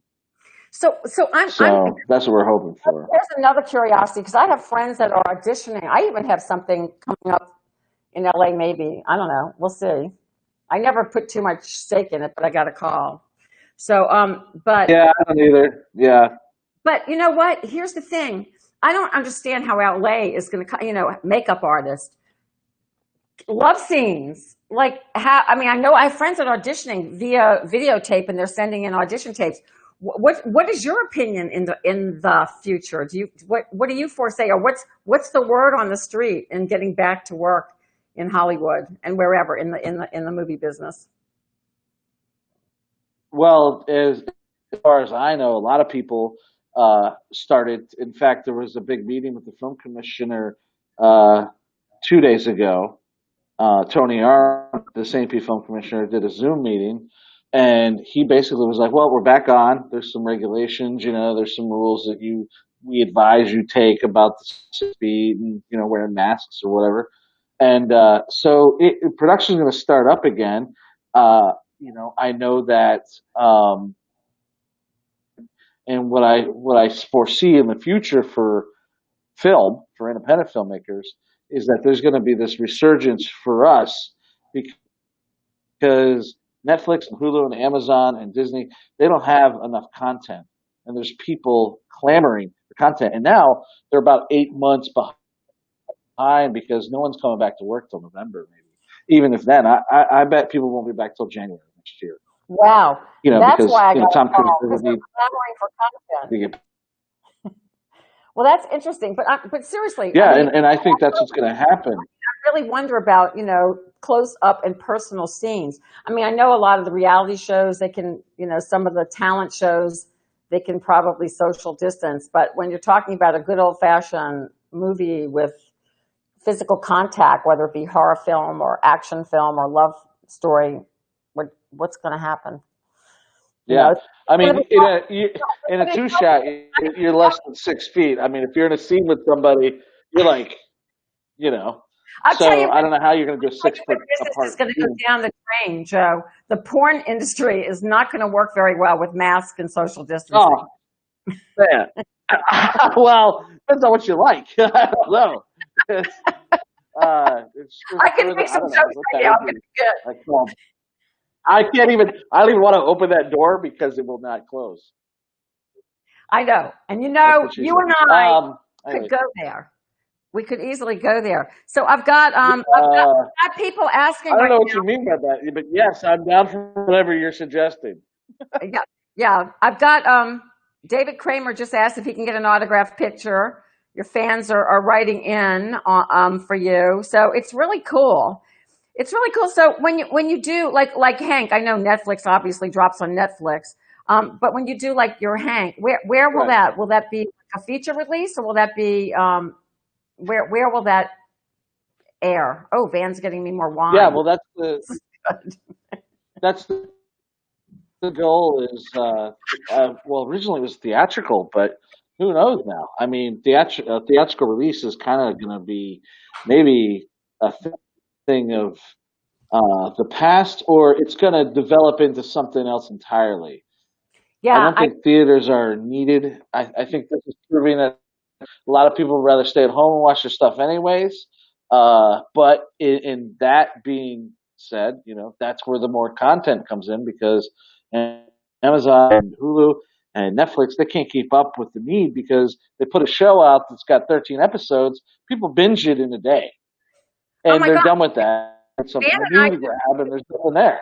B: So I'm
E: So that's what we're hoping for.
B: Here's another curiosity because I have friends that are auditioning. I even have something coming up in LA, maybe. I don't know. We'll see. I never put too much stake in it, but I got a call. So, but
E: Yeah, I don't either. Yeah.
B: but you know what? Here's the thing. I don't understand how LA is going to, makeup artist love scenes. Like how? I mean, I know I have friends that are auditioning via videotape, and they're sending in audition tapes. What is your opinion in the future? What do you foresee, or what's the word on the street in getting back to work in Hollywood and wherever in the movie business?
E: Well, as far as I know, a lot of people started. In fact, there was a big meeting with the film commissioner 2 days ago. Tony Arm, the St. Pete film commissioner, did a Zoom meeting, and he basically was like, "Well, we're back on. There's some regulations. There's some rules that we advise you take about the 6 feet and wearing masks or whatever." And so production is going to start up again. I know that, and what I foresee in the future for film, for independent filmmakers, is that there's going to be this resurgence for us because Netflix and Hulu and Amazon and Disney, they don't have enough content, and there's people clamoring for content, and now they're about 8 months behind because no one's coming back to work till November, maybe. Even if then, I bet people won't be back till January next year.
B: Wow, that's
E: Because
B: why I got
E: Tom
B: a call
E: Cruise
B: because
E: doesn't
B: they're
E: need
B: clamoring for content.
E: to get.
B: Well, that's interesting, but seriously,
E: Yeah,
B: I mean,
E: and I think that's what's going to happen.
B: I really wonder about close up and personal scenes. I mean, I know a lot of the reality shows they can, some of the talent shows they can probably social distance, but when you're talking about a good old fashioned movie with physical contact, whether it be horror film or action film or love story, what's going to happen?
E: Yeah, I mean,
B: it's gonna be
E: in a two shot, you're less than 6 feet. I mean, if you're in a scene with somebody, you're like,
B: I'll tell you
E: I don't know how you're going to do a 6 foot
B: business
E: apart.
B: is going to go down the drain, Joe. The porn industry is not going to work very well with masks and social distancing.
E: Oh, man. Well, depends on what you like. I don't know. It's just
B: I can make some jokes right now. I'm going to be good.
E: I can't even. I don't even want to open that door because it will not close.
B: I know. And
E: That's what she
B: you
E: said.
B: and I
E: Anyway,
B: could go there. We could easily go there. So I've got people asking
E: I don't
B: right
E: know what you mean by that, but yes, I'm down for whatever you're suggesting.
B: now. Yeah. I've got David Kramer just asked if he can get an autographed picture. Your fans are writing in for you. So it's really cool. It's really cool. So when you do like Hank, I know Netflix obviously drops on Netflix. But when you do like your Hank, where will
E: Right.
B: that be a feature release, or will that be where will that air? Oh, Van's getting me more
E: Yeah.
B: wine.
E: Well, that's the goal. Is well, originally it was theatrical, but who knows now? I mean, theatrical release is kind of going to be maybe a thing of the past, or it's going to develop into something else entirely. I
B: Yeah,
E: don't think theaters are needed. I think this is proving that a lot of people would rather stay at home and watch their stuff anyways. But in that being said, that's where the more content comes in because Amazon and Hulu and Netflix, they can't keep up with the need because they put a show out that's got 13 episodes. People binge it in a day
B: oh
E: and
B: my
E: they're
B: God,
E: done with that. It's
B: Van
E: something
B: and I.
E: new to grab and there's nothing there.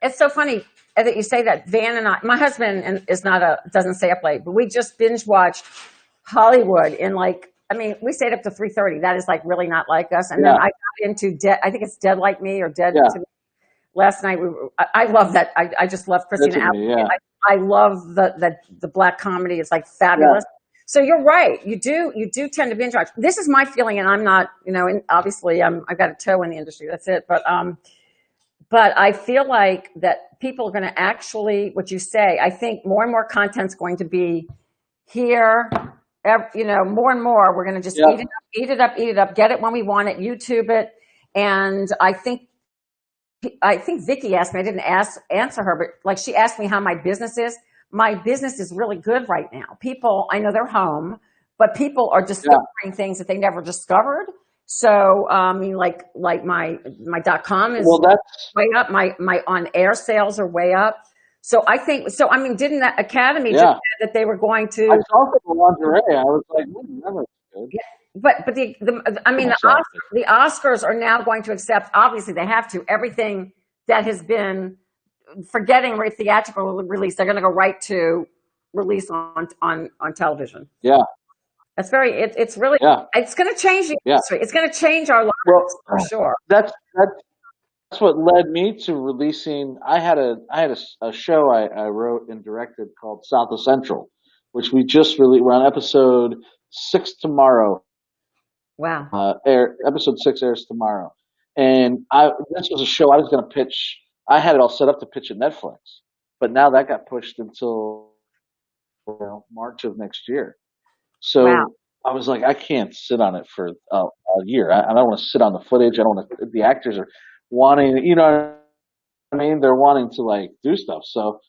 B: It's so funny that you say that. Van and I, my husband is not doesn't stay up late, but we just binge watched Hollywood in I mean, we stayed up to 3:30. That is like really not like us. And then
E: Yeah,
B: I got into Dead. I think it's Dead Like Me or Dead
E: yeah,
B: to Me. Last night I love that. I just love
E: that's
B: Christina
E: to me.
B: Applegate.
E: Yeah,
B: I love the black comedy. It's like
E: yeah,
B: fabulous. So you're right. You do tend to binge watch. This is my feeling, and I'm not, and obviously I've got a toe in the industry. That's it. But I feel like that people are going to actually, what you say, I think more and more content's going to be here, more and more. We're going to just
E: yeah.
B: eat it up, get it when we want it, YouTube it. And I think Vicki asked me, I didn't answer her, but like she asked me how my business is. My business is really good right now. People, I know they're home, but people are
E: Yeah.
B: discovering things that they never discovered. So, I mean, like my .com is
E: Well, that's
B: way up. My on air sales are way up. So I think so. I mean, didn't that Academy just
E: yeah.
B: said that they were going
E: I
B: to?
E: saw the lingerie. I was like, that looks good.
B: Yeah, but I mean,
E: I saw it.
B: The Oscars are now going to accept. Obviously, they have to everything that has been forgetting theatrical release. They're going to go right to release on television.
E: Yeah,
B: That's it's really
E: yeah,
B: it's going to change the
E: yeah.
B: industry. It's going to change our
E: Well,
B: lives for sure.
E: that's what led me to releasing. I had a show I wrote and directed called South of Central, which we just really we're on episode 6 tomorrow.
B: Wow.
E: Episode 6 airs tomorrow, and this was a show I was going to pitch. I had it all set up to pitch at Netflix, but now that got pushed until March of next year.
B: Wow.
E: So I was like, I can't sit on it for a year. I don't want to sit on the footage. I don't want to. The actors are wanting, what I mean? They're wanting to like do stuff. So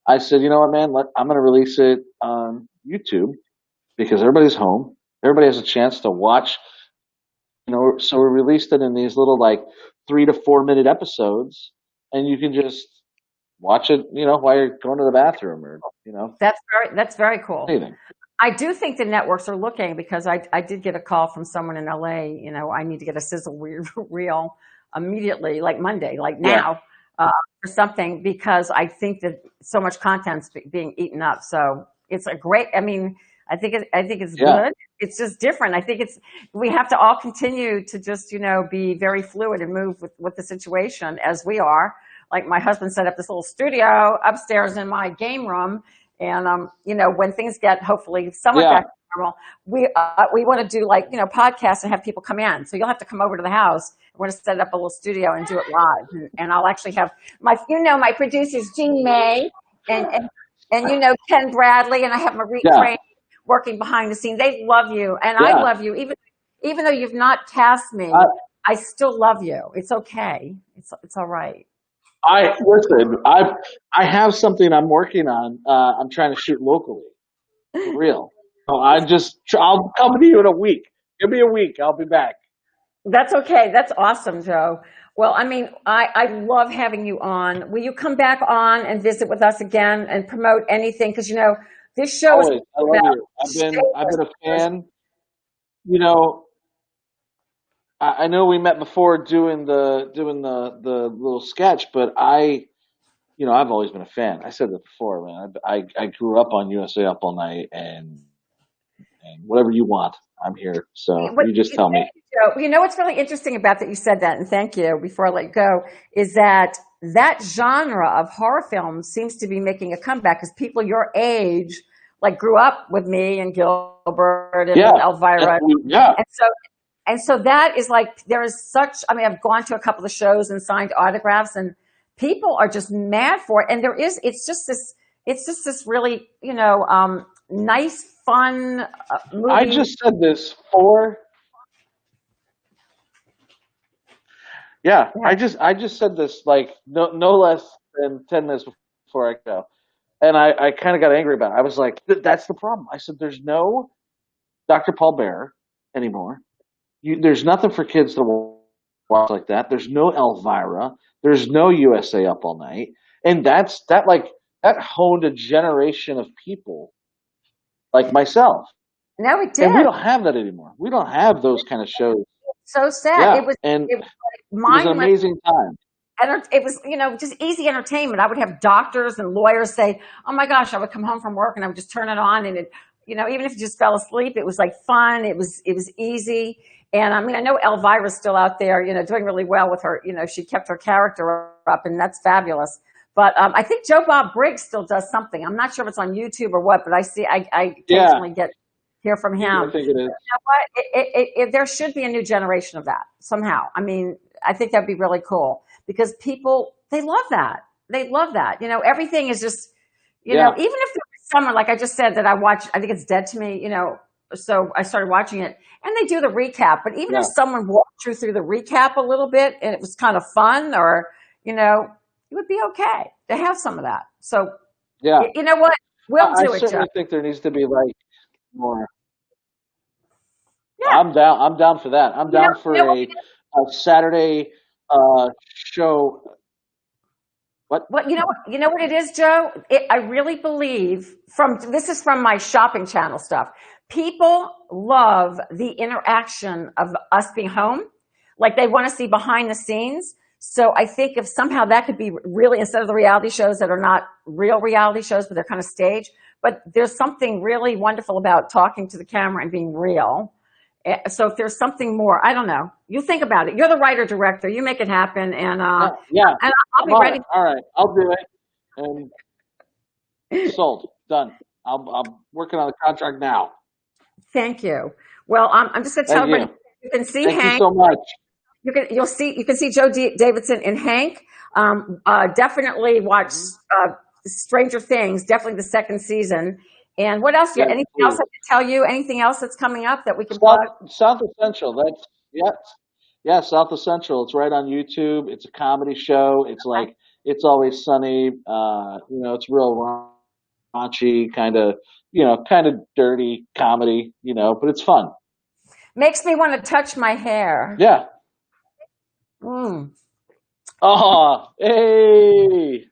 E: I said, you know what, man? I'm going to release it on YouTube because everybody's home. Everybody has a chance to watch. So we released it in these little like 3 to 4 minute episodes, and you can just watch it, while you're going to the bathroom or
B: That's very cool.
E: anything.
B: I do think the networks are looking because I did get a call from someone in LA. I need to get a sizzle reel immediately, like Monday, like
E: Yeah,
B: now, for something because I think that so much content's being eaten up. So it's a great. I mean, I think it's
E: yeah,
B: good. It's just different. I think we have to all continue to just be very fluid and move with the situation as we are. Like my husband set up this little studio upstairs in my game room. And, when things get hopefully somewhat
E: yeah,
B: back to normal, we want to do podcasts and have people come in. So you'll have to come over to the house. We're going to set up a little studio and do it live. And I'll actually have my producers, Jean May and Ken Bradley, and I have Marie
E: yeah,
B: Crane working behind the scenes. They love you. And I
E: yeah.
B: love you. Even though you've not cast me,
E: I,
B: I still love you. It's okay. It's all right.
E: I listen. I have something I'm working on. I'm trying to shoot locally, for real. So I'll come to you in a week. Give me a week. I'll be back.
B: That's okay. That's awesome, Joe. Well, I mean, I love having you on. Will you come back on and visit with us again and promote anything? Because, this show is
E: Always. I love
B: about
E: you. I've been a
B: shameless.
E: fan. You know, I know we met before doing the little sketch, but I've always been a fan. I said that before, man. I grew up on USA Up All Night, and whatever you want, I'm here. So
B: What,
E: you just tell me.
B: what's really interesting about that you said that, and thank you before I let you go, is that genre of horror films seems to be making a comeback because people your age like grew up with me and Gilbert and
E: Yeah,
B: Elvira.
E: yeah.
B: And so that is like, there is such, I mean, I've gone to a couple of shows and signed autographs and people are just mad for it. And it's just this really, nice, fun movie.
E: I just said this for. Yeah,
B: Yeah.
E: I just said this like no less than 10 minutes before I go, and I kind of got angry about it. I was like, that's the problem. I said, there's no Dr. Paul Bearer anymore. There's nothing for kids to watch like that. There's no Elvira. There's no USA Up All Night, and that honed a generation of people like myself,
B: No, it
E: and we
B: did.
E: don't have that anymore. We don't have those kind of shows.
B: So sad.
E: Yeah,
B: It was,
E: and
B: it was
E: it was an
B: mindless.
E: amazing time.
B: It was, just easy entertainment. I would have doctors and lawyers say, "Oh my gosh," I would come home from work and I would just turn it on, and even if you just fell asleep, it was like fun. It was easy. And I mean, I know Elvira's still out there, doing really well with her. She kept her character up, and that's fabulous. But I think Joe Bob Briggs still does something. I'm not sure if it's on YouTube or what, but I
E: Yeah,
B: occasionally hear from
E: I
B: him.
E: think it is.
B: What? There should be a new generation of that somehow. I mean, I think that'd be really cool because people, they love that. They love that. Everything is just,
E: Yeah,
B: even if there's someone, like I just said, that I watch, I think it's Dead to Me, so I started watching it and they do the recap. But even if
E: yeah,
B: someone walked you through the recap a little bit and it was kind of fun or, it would be okay to have some of that. So,
E: yeah.
B: you know what? We'll
E: I
B: do it, Joe.
E: certainly think there needs to be like more.
B: Yeah.
E: I'm down for that. I'm down for
B: What
E: a Saturday show. What?
B: Well, you know what it is, Joe? I really believe this is from my shopping channel stuff. People love the interaction of us being home. Like they want to see behind the scenes. So I think if somehow that could be really, instead of the reality shows that are not real reality shows, but they're kind of staged, but there's something really wonderful about talking to the camera and being real. So if there's something more, I don't know. You think about it. You're the writer director. You make it happen, and
E: Yeah,
B: I'll
E: I'm
B: be
E: on
B: ready.
E: it. All right, I'll do it. And sold, done. I'm working on the contract now.
B: Thank you. Well, I'm just going to tell
E: Thank you.
B: everybody you can see
E: Thank you
B: Hank.
E: so much.
B: You can see Joe Davidson in Hank. Definitely watch Stranger Things. Definitely the second season. And what else?
E: Yes,
B: Anything else
E: please.
B: I can tell you? Anything else that's coming up that we can plug?
E: South Essential. That's yes, yeah. South Essential. It's right on YouTube. It's a comedy show. It's like It's Always Sunny. It's real raunchy, kind of dirty comedy. But it's fun.
B: Makes me want to touch my hair.
E: Yeah.
B: Mm.
E: Oh, hey.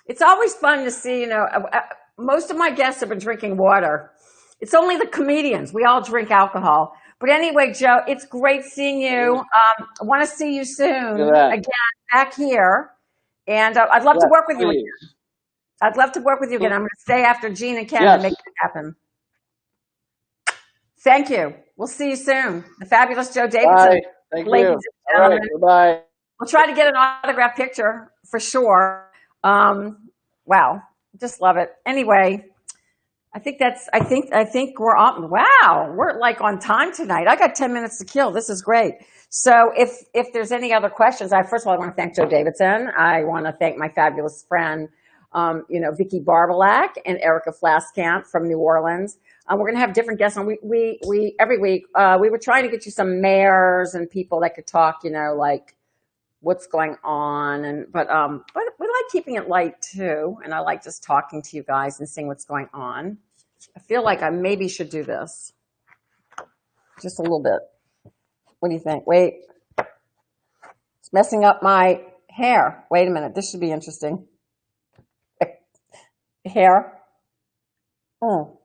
B: It's always fun to see. Most of my guests have been drinking water. It's only the comedians. We all drink alcohol. But anyway, Joe, it's great seeing you. I want to see you soon
E: Look at that.
B: again back here. And I'd love to
E: Yes,
B: work with you again.
E: please.
B: I'd love to work with you again. I'm going to stay after Gene and Ken and
E: Yes.
B: make it happen. Thank you. We'll see you soon. The fabulous Joe Davidson.
E: Bye. Thank
B: Ladies
E: you.
B: and
E: All right.
B: gentlemen.
E: Bye.
B: We'll try to get an autograph picture for sure. Wow. Just love it. Anyway, I think we're on. Wow. We're like on time tonight. I got 10 minutes to kill. This is great. So if there's any other questions, first of all, I want to thank Joe Davidson. I want to thank my fabulous friend, Vicki Barbolak and Erika Flaskamp from New Orleans. We're going to have different guests on. We every week, we were trying to get you some mayors and people that could talk, like what's going on. But we like keeping it light too. And I like just talking to you guys and seeing what's going on. I feel like I maybe should do this just a little bit. What do you think? Wait. It's messing up my hair. Wait a minute. This should be interesting. Hair. Oh.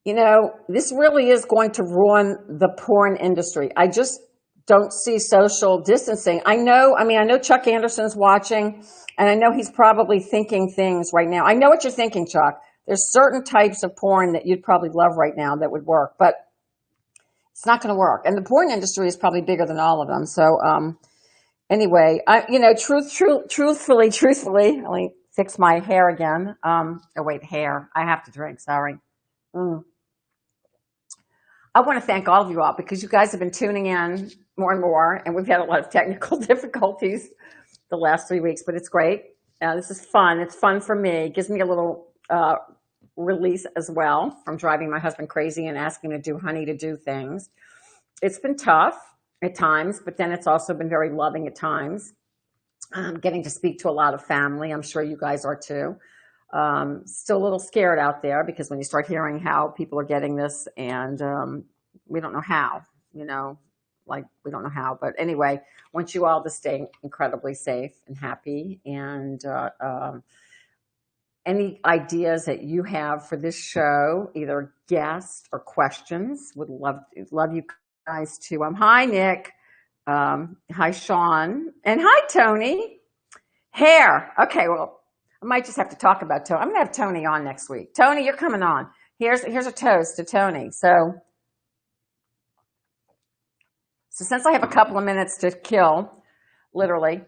B: You know, this really is going to ruin the porn industry. I just don't see social distancing. I know Chuck Anderson's watching, and I know he's probably thinking things right now. I know what you're thinking, Chuck. There's certain types of porn that you'd probably love right now that would work, but it's not going to work. And the porn industry is probably bigger than all of them. So anyway, truthfully, let me fix my hair again. Hair. I have to drink. Sorry. I want to thank all of you all because you guys have been tuning in more and more, and we've had a lot of technical difficulties the last 3 weeks, but it's great. This is fun. It's fun for me. It gives me a little release as well from driving my husband crazy and asking honey to do things. It's been tough at times, but then it's also been very loving at times. Getting to speak to a lot of family. I'm sure you guys are too. Still a little scared out there because when you start hearing how people are getting this and we don't know how, we don't know how. But anyway, I want you all to stay incredibly safe and happy. And any ideas that you have for this show, either guests or questions, would love you guys to. Hi, Nick. Hi, Sean. And hi, Tony. Hair. Okay, well, I might just have to talk about Tony. I'm going to have Tony on next week. Tony, you're coming on. Here's a toast to Tony. So since I have a couple of minutes to kill, literally,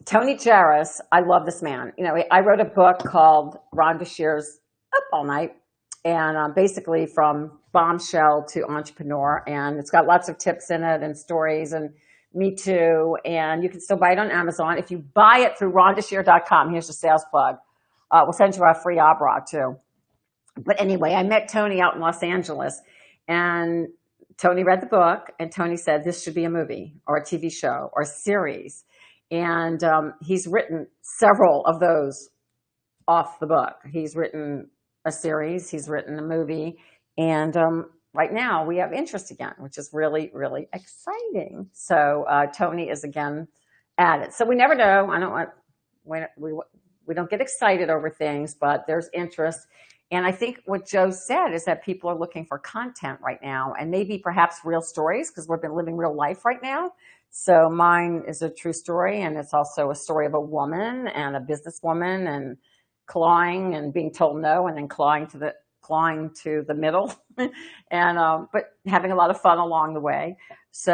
B: Tony Jarris, I love this man. I wrote a book called Rhonda Shear's Up All Night, and basically from bombshell to entrepreneur, and it's got lots of tips in it and stories and me too, and you can still buy it on Amazon. If you buy it through rhondashear.com, here's the sales plug. We'll send you a free abra too. But anyway, I met Tony out in Los Angeles, and Tony read the book, and Tony said this should be a movie or a TV show or a series. And he's written several of those off the book. He's written a series, he's written a movie, and right now we have interest again, which is really, really exciting. So Tony is again at it. So we never know. We don't get excited over things, but there's interest. And I think what Joe said is that people are looking for content right now, and maybe perhaps real stories, because we've been living real life right now. So mine is a true story, and it's also a story of a woman and a businesswoman and clawing and being told no, and then clawing to the middle, and but having a lot of fun along the way. So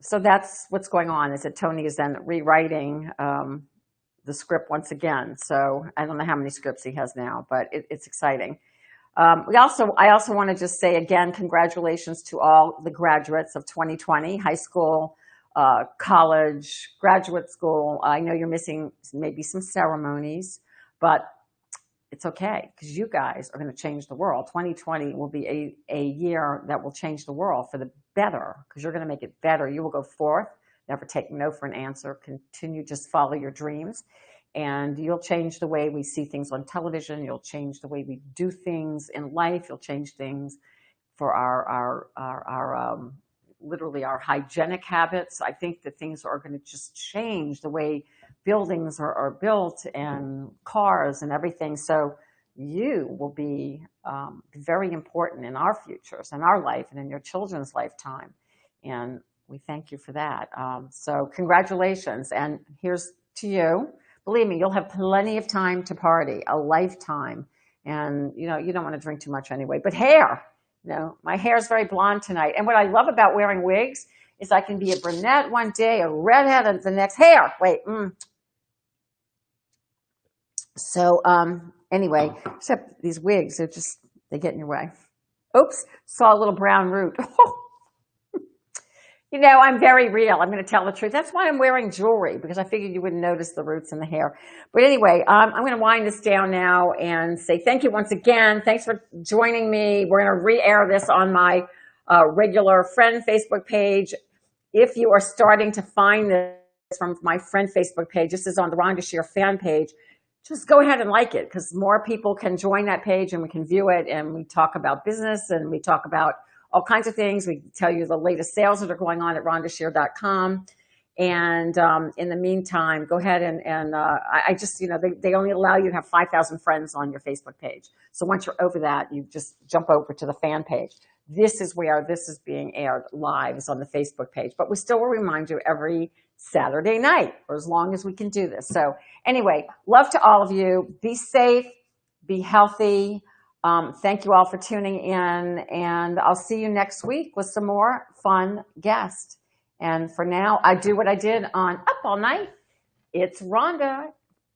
B: so that's what's going on. Is that Tony is then rewriting the script once again. So I don't know how many scripts he has now, but it's exciting. I also want to just say again, congratulations to all the graduates of 2020, high school, college, graduate school. I know you're missing maybe some ceremonies, but it's okay because you guys are going to change the world. 2020 will be a year that will change the world for the better because you're going to make it better. You will go forth, never take no for an answer, continue, just follow your dreams. And you'll change the way we see things on television. You'll change the way we do things in life. You'll change things for our literally our hygienic habits. I think that things are going to just change the way buildings are built and cars and everything. So you will be very important in our futures and our life and in your children's lifetime. And we thank you for that. So congratulations. And here's to you. Believe me, you'll have plenty of time to party, a lifetime. And, you don't want to drink too much anyway. But hair, my hair is very blonde tonight. And what I love about wearing wigs is I can be a brunette one day, a redhead the next. Hair, wait. So anyway, except these wigs, they get in your way. Oops, saw a little brown root. I'm very real. I'm going to tell the truth. That's why I'm wearing jewelry, because I figured you wouldn't notice the roots in the hair. But anyway, I'm going to wind this down now and say thank you once again. Thanks for joining me. We're going to re-air this on my regular friend Facebook page. If you are starting to find this from my friend Facebook page, this is on the Rhonda Shear fan page, just go ahead and like it, because more people can join that page and we can view it, and we talk about business and we talk about all kinds of things. We tell you the latest sales that are going on at rhondashear.com. And in the meantime, go ahead and I just, they only allow you to have 5,000 friends on your Facebook page. So once you're over that, you just jump over to the fan page. This is where this is being aired live, is on the Facebook page. But we still will remind you every Saturday night, for as long as we can do this. So anyway, love to all of you. Be safe, be healthy. Thank you all for tuning in, and I'll see you next week with some more fun guests. And for now, I do what I did on Up All Night. It's Rhonda,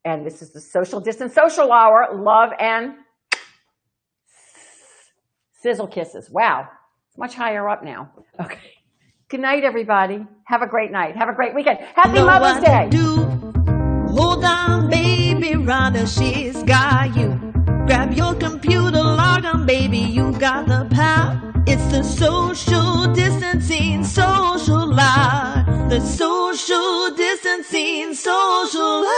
B: and this is the Social Distance Social Hour. Love and sizzle kisses. Wow, it's much higher up now. Okay. Good night, everybody. Have a great night. Have a great weekend. Happy Mother's Day.
A: Hold on, baby, Rhonda, she's got you. Grab your computer, log on, baby, you got the power. It's the social distancing social life. The social distancing social life.